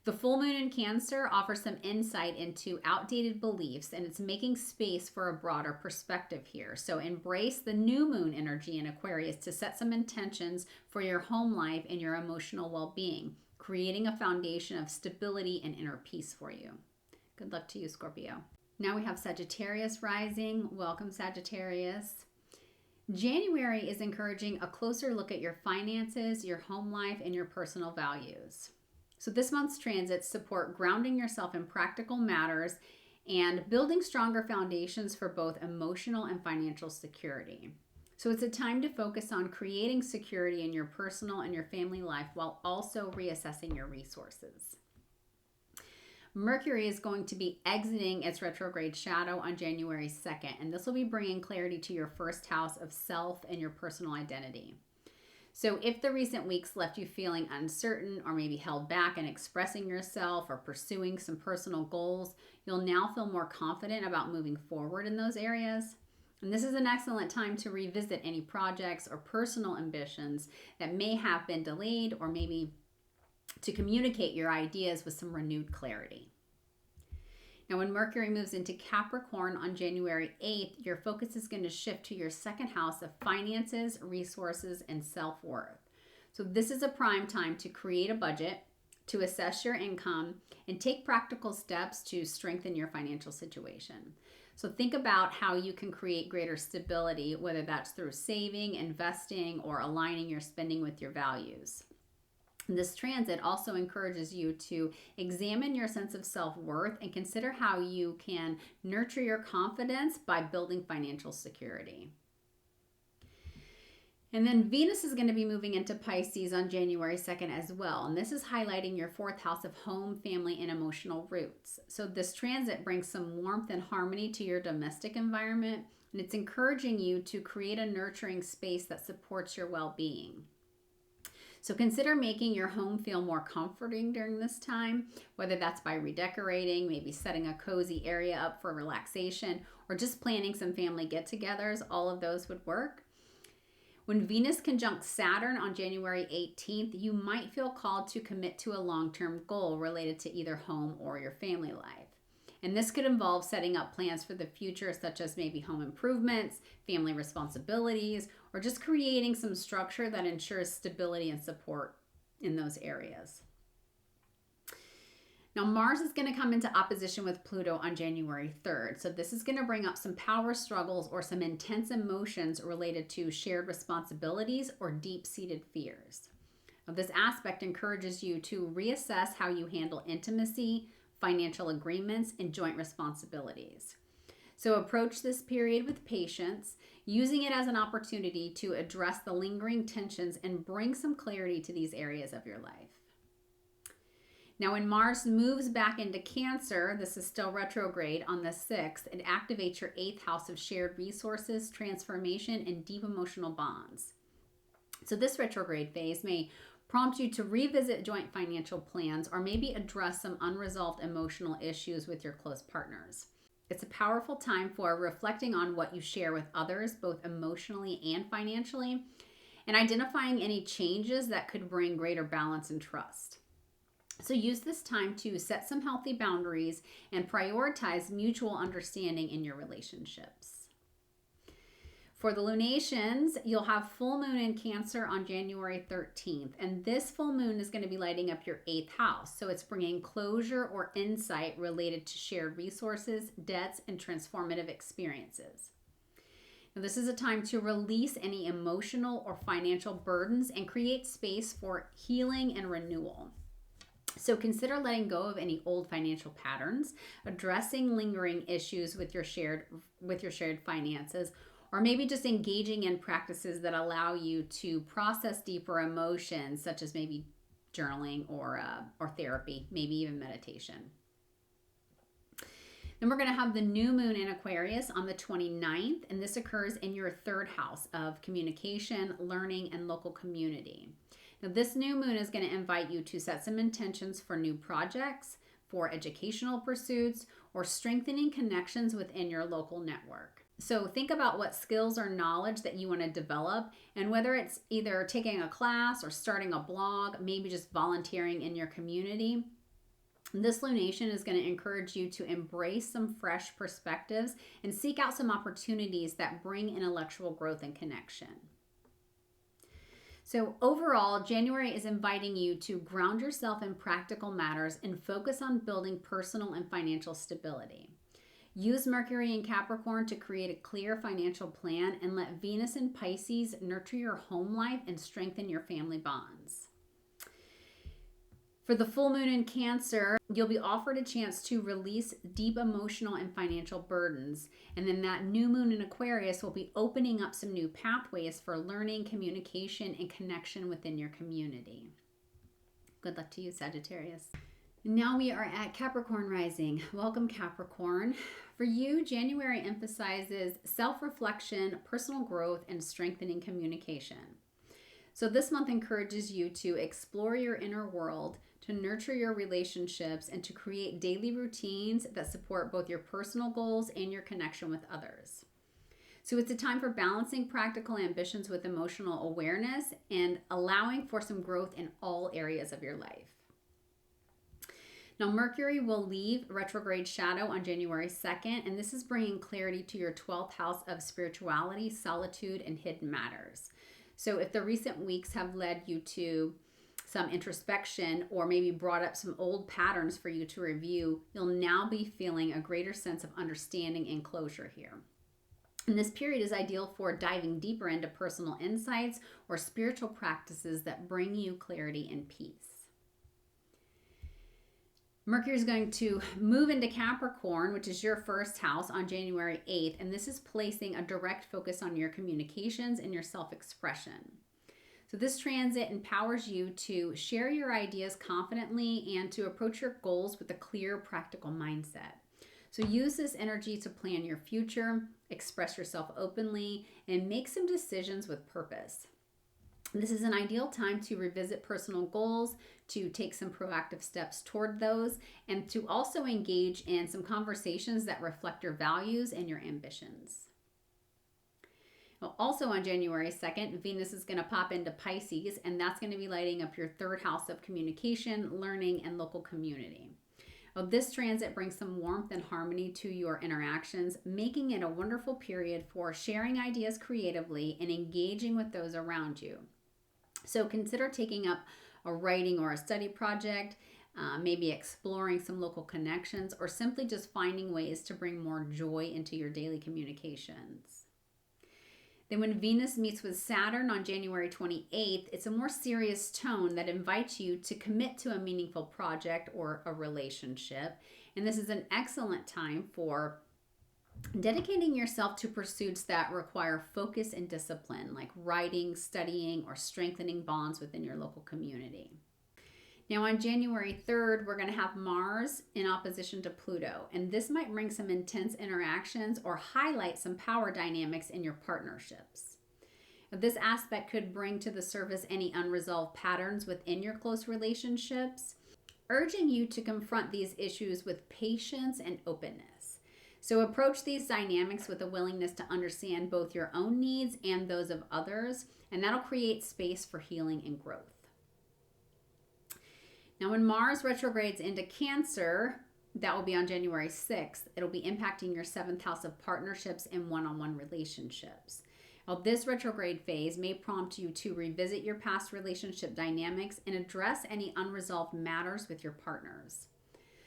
The full moon in Cancer offers some insight into outdated beliefs, and it's making space for a broader perspective here. So embrace the new moon energy in Aquarius to set some intentions for your home life and your emotional well-being, creating a foundation of stability and inner peace for you. Good luck to you, Scorpio. Now we have Sagittarius rising. Welcome, Sagittarius. January is encouraging a closer look at your finances, your home life, and your personal values. So this month's transits support grounding yourself in practical matters and building stronger foundations for both emotional and financial security. So it's a time to focus on creating security in your personal and your family life while also reassessing your resources. Mercury is going to be exiting its retrograde shadow on January 2nd, and this will be bringing clarity to your first house of self and your personal identity. So if the recent weeks left you feeling uncertain or maybe held back in expressing yourself or pursuing some personal goals, you'll now feel more confident about moving forward in those areas. And this is an excellent time to revisit any projects or personal ambitions that may have been delayed, or maybe to communicate your ideas with some renewed clarity. Now, when Mercury moves into Capricorn on January 8th, your focus is going to shift to your second house of finances, resources, and self-worth. So this is a prime time to create a budget, to assess your income, and take practical steps to strengthen your financial situation. So think about how you can create greater stability, whether that's through saving, investing, or aligning your spending with your values. This transit also encourages you to examine your sense of self-worth and consider how you can nurture your confidence by building financial security. And then Venus is going to be moving into Pisces on January 2nd as well. And this is highlighting your fourth house of home, family, and emotional roots. So this transit brings some warmth and harmony to your domestic environment, and it's encouraging you to create a nurturing space that supports your well-being. So consider making your home feel more comforting during this time, whether that's by redecorating, maybe setting a cozy area up for relaxation, or just planning some family get-togethers. All of those would work. When Venus conjuncts Saturn on January 18th, you might feel called to commit to a long-term goal related to either home or your family life. And this could involve setting up plans for the future, such as maybe home improvements, family responsibilities, or just creating some structure that ensures stability and support in those areas. Now, Mars is going to come into opposition with Pluto on January 3rd. So this is going to bring up some power struggles or some intense emotions related to shared responsibilities or deep-seated fears. Now, this aspect encourages you to reassess how you handle intimacy, financial agreements, and joint responsibilities. So approach this period with patience, using it as an opportunity to address the lingering tensions and bring some clarity to these areas of your life. Now, when Mars moves back into Cancer, this is still retrograde on the 6th, it activates your 8th house of shared resources, transformation, and deep emotional bonds. So this retrograde phase may prompt you to revisit joint financial plans or maybe address some unresolved emotional issues with your close partners. It's a powerful time for reflecting on what you share with others, both emotionally and financially, and identifying any changes that could bring greater balance and trust. So use this time to set some healthy boundaries and prioritize mutual understanding in your relationships. For the lunations, you'll have full moon in Cancer on January 13th, and this full moon is going to be lighting up your 8th house. So it's bringing closure or insight related to shared resources, debts, and transformative experiences. Now, this is a time to release any emotional or financial burdens and create space for healing and renewal. So consider letting go of any old financial patterns, addressing lingering issues with your shared finances, or maybe just engaging in practices that allow you to process deeper emotions, such as maybe journaling or therapy, maybe even meditation. Then we're going to have the new moon in Aquarius on the 29th, and this occurs in your 3rd house of communication, learning, and local community. Now, this new moon is going to invite you to set some intentions for new projects, for educational pursuits, or strengthening connections within your local network. So think about what skills or knowledge that you want to develop, and whether it's either taking a class or starting a blog, maybe just volunteering in your community. This lunation is going to encourage you to embrace some fresh perspectives and seek out some opportunities that bring intellectual growth and connection. So overall, January is inviting you to ground yourself in practical matters and focus on building personal and financial stability. Use Mercury in Capricorn to create a clear financial plan, and let Venus in Pisces nurture your home life and strengthen your family bonds. For the full moon in Cancer, you'll be offered a chance to release deep emotional and financial burdens. And then that new moon in Aquarius will be opening up some new pathways for learning, communication, and connection within your community. Good luck to you, Sagittarius. Now we are at Capricorn rising. Welcome, Capricorn. For you, January emphasizes self-reflection, personal growth, and strengthening communication. So this month encourages you to explore your inner world, to nurture your relationships, and to create daily routines that support both your personal goals and your connection with others. So it's a time for balancing practical ambitions with emotional awareness and allowing for some growth in all areas of your life. Now, Mercury will leave retrograde shadow on January 2nd, and this is bringing clarity to your 12th house of spirituality, solitude, and hidden matters. So if the recent weeks have led you to some introspection or maybe brought up some old patterns for you to review, you'll now be feeling a greater sense of understanding and closure here. And this period is ideal for diving deeper into personal insights or spiritual practices that bring you clarity and peace. Mercury is going to move into Capricorn, which is your first house, on January 8th, and this is placing a direct focus on your communications and your self-expression. So this transit empowers you to share your ideas confidently and to approach your goals with a clear, practical mindset. So use this energy to plan your future, express yourself openly, and make some decisions with purpose. This is an ideal time to revisit personal goals, to take some proactive steps toward those, and to also engage in some conversations that reflect your values and your ambitions. Also on January 2nd, Venus is going to pop into Pisces, and that's going to be lighting up your third house of communication, learning, and local community. This transit brings some warmth and harmony to your interactions, making it a wonderful period for sharing ideas creatively and engaging with those around you. So consider taking up a writing or a study project, maybe exploring some local connections, or simply just finding ways to bring more joy into your daily communications. Then when Venus meets with Saturn on January 28th, it's a more serious tone that invites you to commit to a meaningful project or a relationship. And this is an excellent time for dedicating yourself to pursuits that require focus and discipline, like writing, studying, or strengthening bonds within your local community. Now on January 3rd, we're going to have Mars in opposition to Pluto, and this might bring some intense interactions or highlight some power dynamics in your partnerships. This aspect could bring to the surface any unresolved patterns within your close relationships, urging you to confront these issues with patience and openness. So approach these dynamics with a willingness to understand both your own needs and those of others, and that'll create space for healing and growth. Now, when Mars retrogrades into Cancer, that will be on January 6th, it'll be impacting your 7th house of partnerships and one-on-one relationships. Now, this retrograde phase may prompt you to revisit your past relationship dynamics and address any unresolved matters with your partners.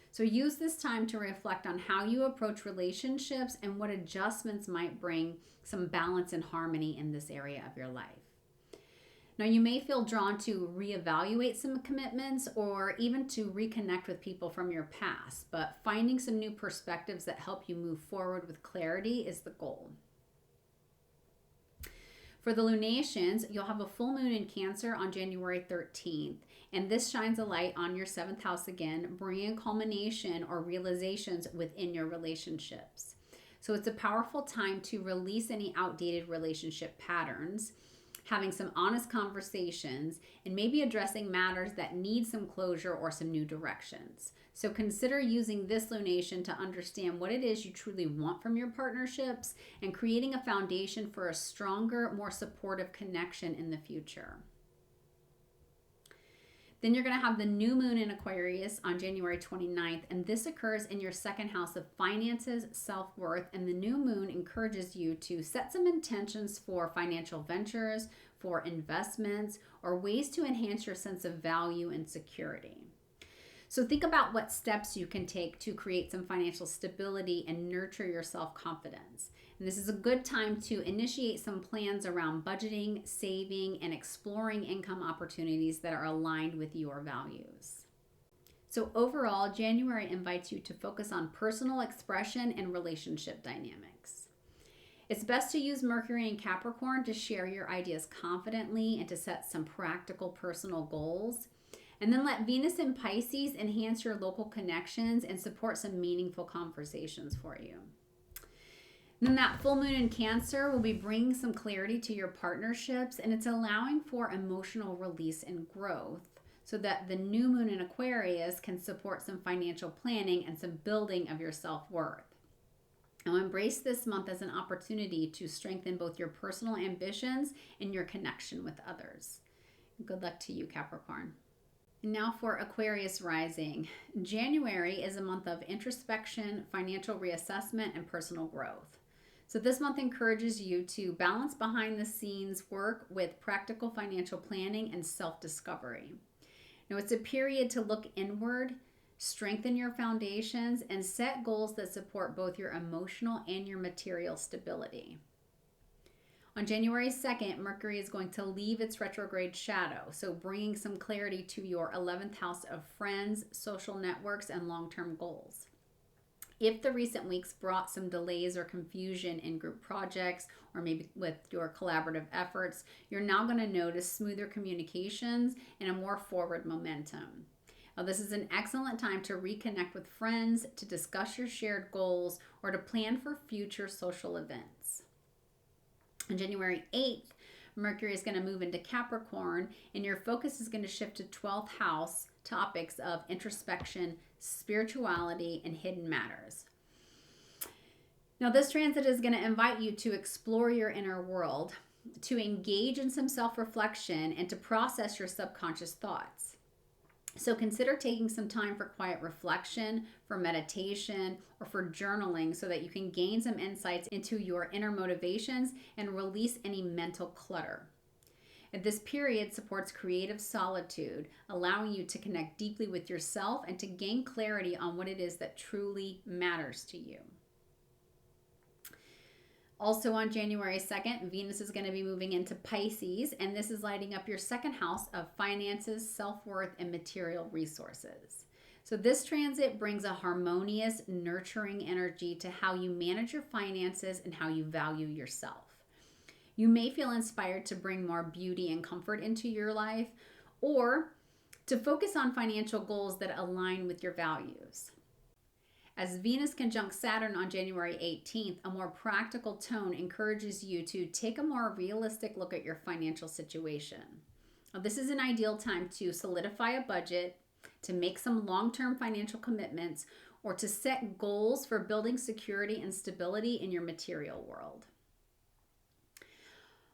So use this time to reflect on how you approach relationships and what adjustments might bring some balance and harmony in this area of your life. Now, you may feel drawn to reevaluate some commitments or even to reconnect with people from your past, but finding some new perspectives that help you move forward with clarity is the goal. For the lunations, you'll have a full moon in Cancer on January 13th, and this shines a light on your 7th house again, bringing a culmination or realizations within your relationships. So it's a powerful time to release any outdated relationship patterns, having some honest conversations, and maybe addressing matters that need some closure or some new directions. So consider using this lunation to understand what it is you truly want from your partnerships and creating a foundation for a stronger, more supportive connection in the future. Then you're going to have the new moon in Aquarius on January 29th, and this occurs in your 2nd house of finances, self-worth, and the new moon encourages you to set some intentions for financial ventures, for investments, or ways to enhance your sense of value and security. So think about what steps you can take to create some financial stability and nurture your self-confidence. And this is a good time to initiate some plans around budgeting, saving, and exploring income opportunities that are aligned with your values. So overall, January invites you to focus on personal expression and relationship dynamics. It's best to use Mercury and Capricorn to share your ideas confidently and to set some practical personal goals. And then let Venus and Pisces enhance your local connections and support some meaningful conversations for you. And then that full moon in Cancer will be bringing some clarity to your partnerships, and it's allowing for emotional release and growth so that the new moon in Aquarius can support some financial planning and some building of your self-worth. Now embrace this month as an opportunity to strengthen both your personal ambitions and your connection with others. Good luck to you, Capricorn. And now for Aquarius rising. January is a month of introspection, financial reassessment, and personal growth. So this month encourages you to balance behind the scenes work with practical financial planning and self-discovery. Now it's a period to look inward, strengthen your foundations, and set goals that support both your emotional and your material stability. On January 2nd, Mercury is going to leave its retrograde shadow, so bringing some clarity to your 11th house of friends, social networks, and long-term goals. If the recent weeks brought some delays or confusion in group projects or maybe with your collaborative efforts, you're now going to notice smoother communications and a more forward momentum. Now, this is an excellent time to reconnect with friends, to discuss your shared goals, or to plan for future social events. On January 8th, Mercury is going to move into Capricorn, and your focus is going to shift to 12th house topics of introspection, spirituality, and hidden matters. Now, this transit is going to invite you to explore your inner world, to engage in some self-reflection, and to process your subconscious thoughts. So consider taking some time for quiet reflection, for meditation, or for journaling so that you can gain some insights into your inner motivations and release any mental clutter. And this period supports creative solitude, allowing you to connect deeply with yourself and to gain clarity on what it is that truly matters to you. Also on January 2nd, Venus is going to be moving into Pisces, and this is lighting up your second house of finances, self-worth, and material resources. So this transit brings a harmonious, nurturing energy to how you manage your finances and how you value yourself. You may feel inspired to bring more beauty and comfort into your life, or to focus on financial goals that align with your values. As Venus conjunct Saturn on January 18th, a more practical tone encourages you to take a more realistic look at your financial situation. Now, this is an ideal time to solidify a budget, to make some long-term financial commitments, or to set goals for building security and stability in your material world.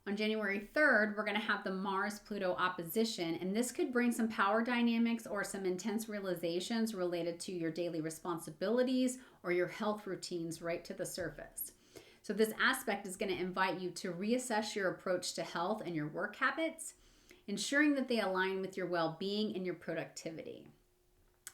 On January 3rd, we're going to have the Mars-Pluto opposition, and this could bring some power dynamics or some intense realizations related to your daily responsibilities or your health routines right to the surface. So this aspect is going to invite you to reassess your approach to health and your work habits, ensuring that they align with your well-being and your productivity.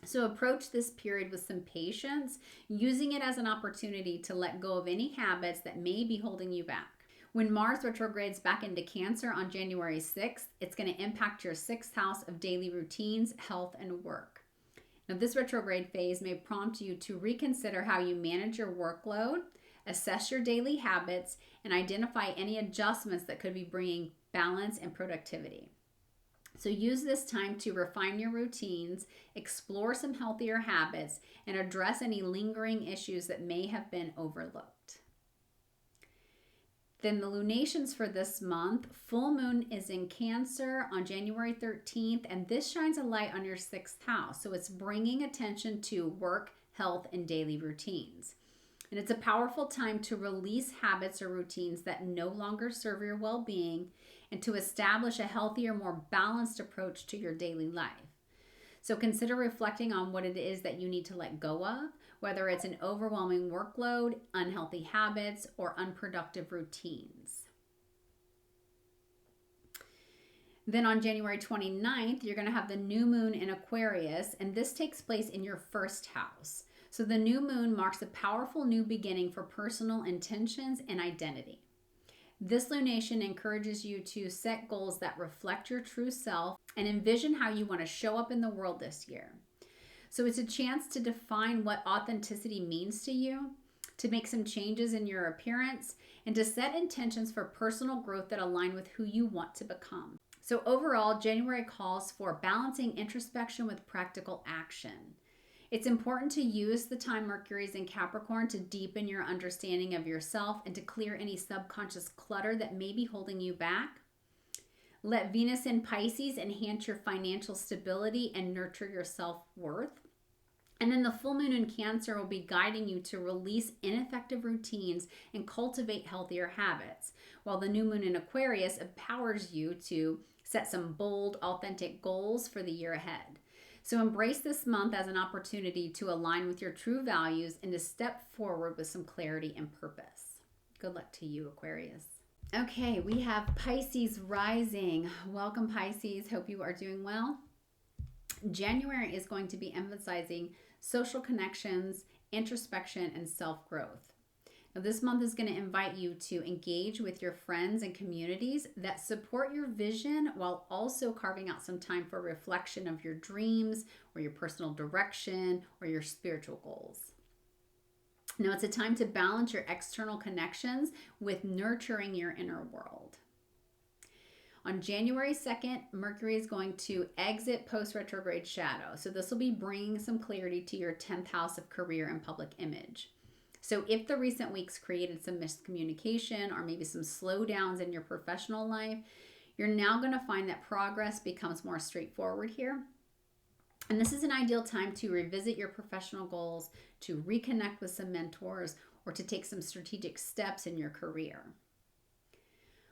So approach this period with some patience, using it as an opportunity to let go of any habits that may be holding you back. When Mars retrogrades back into Cancer on January 6th, it's going to impact your 6th house of daily routines, health, and work. Now, this retrograde phase may prompt you to reconsider how you manage your workload, assess your daily habits, and identify any adjustments that could be bringing balance and productivity. So use this time to refine your routines, explore some healthier habits, and address any lingering issues that may have been overlooked. Then the lunations for this month, full moon is in Cancer on January 13th, and this shines a light on your 6th house. So it's bringing attention to work, health, and daily routines. And it's a powerful time to release habits or routines that no longer serve your well-being and to establish a healthier, more balanced approach to your daily life. So consider reflecting on what it is that you need to let go of, whether it's an overwhelming workload, unhealthy habits, or unproductive routines. Then on January 29th, you're going to have the new moon in Aquarius, and this takes place in your 1st house. So the new moon marks a powerful new beginning for personal intentions and identity. This lunation encourages you to set goals that reflect your true self and envision how you want to show up in the world this year. So it's a chance to define what authenticity means to you, to make some changes in your appearance, and to set intentions for personal growth that align with who you want to become. So overall, January calls for balancing introspection with practical action. It's important to use the time Mercury is in Capricorn to deepen your understanding of yourself and to clear any subconscious clutter that may be holding you back. Let Venus in Pisces enhance your financial stability and nurture your self-worth. And then the full moon in Cancer will be guiding you to release ineffective routines and cultivate healthier habits, while the new moon in Aquarius empowers you to set some bold, authentic goals for the year ahead. So embrace this month as an opportunity to align with your true values and to step forward with some clarity and purpose. Good luck to you, Aquarius. Okay, we have Pisces rising. Welcome, Pisces. Hope you are doing well. January is going to be emphasizing social connections, introspection, and self-growth. Now, this month is going to invite you to engage with your friends and communities that support your vision while also carving out some time for reflection of your dreams or your personal direction or your spiritual goals. Now, it's a time to balance your external connections with nurturing your inner world. On January 2nd, Mercury is going to exit post-retrograde shadow. So this will be bringing some clarity to your 10th house of career and public image. So if the recent weeks created some miscommunication or maybe some slowdowns in your professional life, you're now going to find that progress becomes more straightforward here. And this is an ideal time to revisit your professional goals, to reconnect with some mentors, or to take some strategic steps in your career.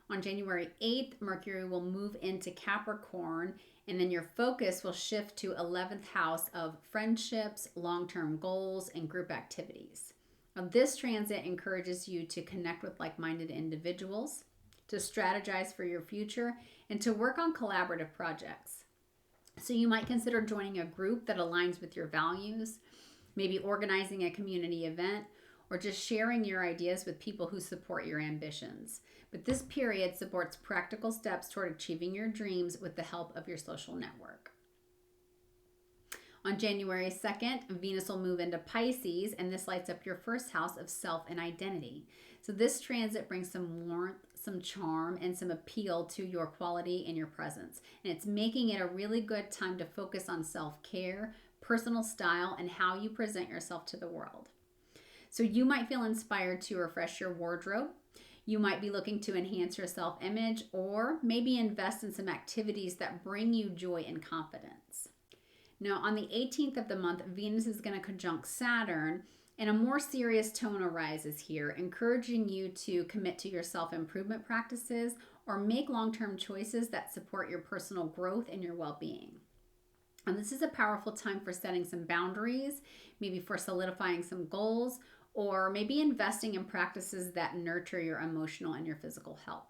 On January 8th, Mercury will move into Capricorn, and then your focus will shift to 11th house of friendships, long-term goals, and group activities. Now, this transit encourages you to connect with like-minded individuals, to strategize for your future, and to work on collaborative projects. So you might consider joining a group that aligns with your values, maybe organizing a community event, or just sharing your ideas with people who support your ambitions. But this period supports practical steps toward achieving your dreams with the help of your social network. On January 2nd, Venus will move into Pisces, and this lights up your first house of self and identity. So this transit brings some warmth, some charm, and some appeal to your quality and your presence. And it's making it a really good time to focus on self-care, personal style, and how you present yourself to the world. So you might feel inspired to refresh your wardrobe. You might be looking to enhance your self-image, or maybe invest in some activities that bring you joy and confidence. Now, on the 18th of the month, Venus is going to conjunct Saturn, and a more serious tone arises here, encouraging you to commit to your self-improvement practices or make long-term choices that support your personal growth and your well-being. And this is a powerful time for setting some boundaries, maybe for solidifying some goals, or maybe investing in practices that nurture your emotional and your physical health.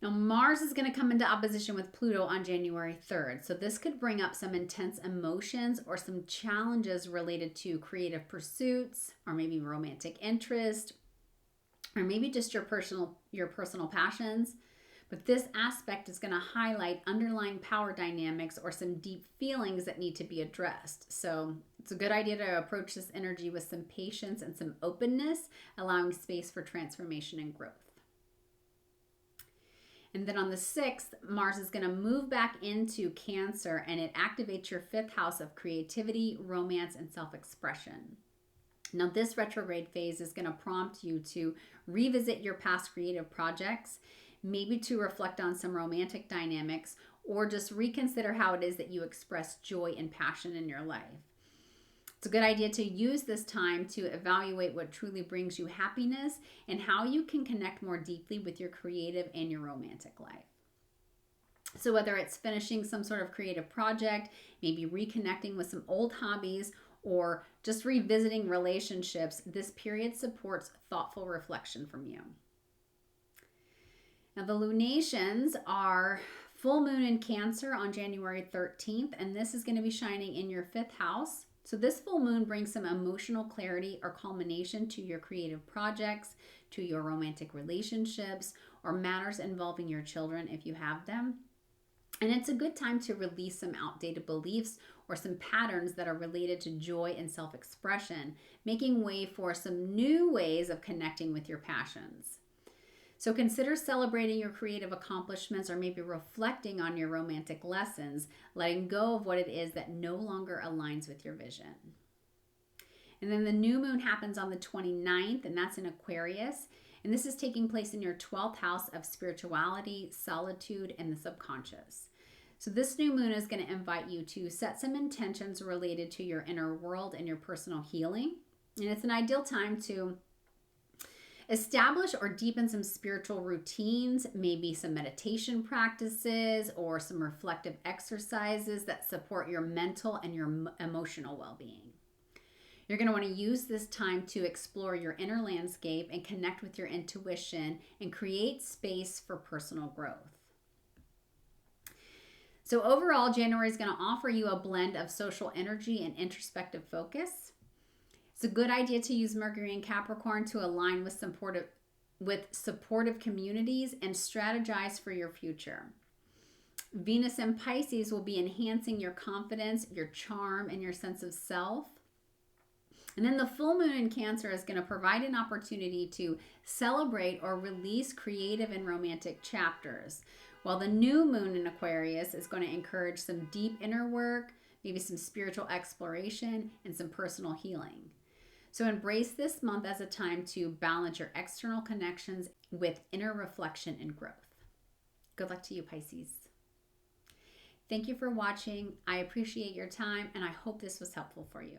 Now, Mars is going to come into opposition with Pluto on January 3rd. So this could bring up some intense emotions or some challenges related to creative pursuits, or maybe romantic interest, or maybe just your personal passions. But this aspect is going to highlight underlying power dynamics or some deep feelings that need to be addressed. So it's a good idea to approach this energy with some patience and some openness, allowing space for transformation and growth. And then on the 6th, Mars is going to move back into Cancer, and it activates your 5th house of creativity, romance, and self-expression. Now, this retrograde phase is going to prompt you to revisit your past creative projects, maybe to reflect on some romantic dynamics, or just reconsider how it is that you express joy and passion in your life. It's a good idea to use this time to evaluate what truly brings you happiness and how you can connect more deeply with your creative and your romantic life. So whether it's finishing some sort of creative project, maybe reconnecting with some old hobbies, or just revisiting relationships, this period supports thoughtful reflection from you. Now, the lunations are full moon in Cancer on January 13th, and this is going to be shining in your 5th house. So this full moon brings some emotional clarity or culmination to your creative projects, to your romantic relationships, or matters involving your children if you have them. And it's a good time to release some outdated beliefs or some patterns that are related to joy and self-expression, making way for some new ways of connecting with your passions. So consider celebrating your creative accomplishments or maybe reflecting on your romantic lessons, letting go of what it is that no longer aligns with your vision. And then the new moon happens on the 29th, and that's in Aquarius. And this is taking place in your 12th house of spirituality, solitude, and the subconscious. So this new moon is going to invite you to set some intentions related to your inner world and your personal healing. And it's an ideal time to establish or deepen some spiritual routines, maybe some meditation practices or some reflective exercises that support your mental and your emotional well-being. You're going to want to use this time to explore your inner landscape and connect with your intuition and create space for personal growth. So overall, January is going to offer you a blend of social energy and introspective focus. It's a good idea to use Mercury and Capricorn to align with supportive communities and strategize for your future. Venus and Pisces will be enhancing your confidence, your charm, and your sense of self. And then the full moon in Cancer is going to provide an opportunity to celebrate or release creative and romantic chapters, while the new moon in Aquarius is going to encourage some deep inner work, maybe some spiritual exploration, and some personal healing. So embrace this month as a time to balance your external connections with inner reflection and growth. Good luck to you, Pisces. Thank you for watching. I appreciate your time, and I hope this was helpful for you.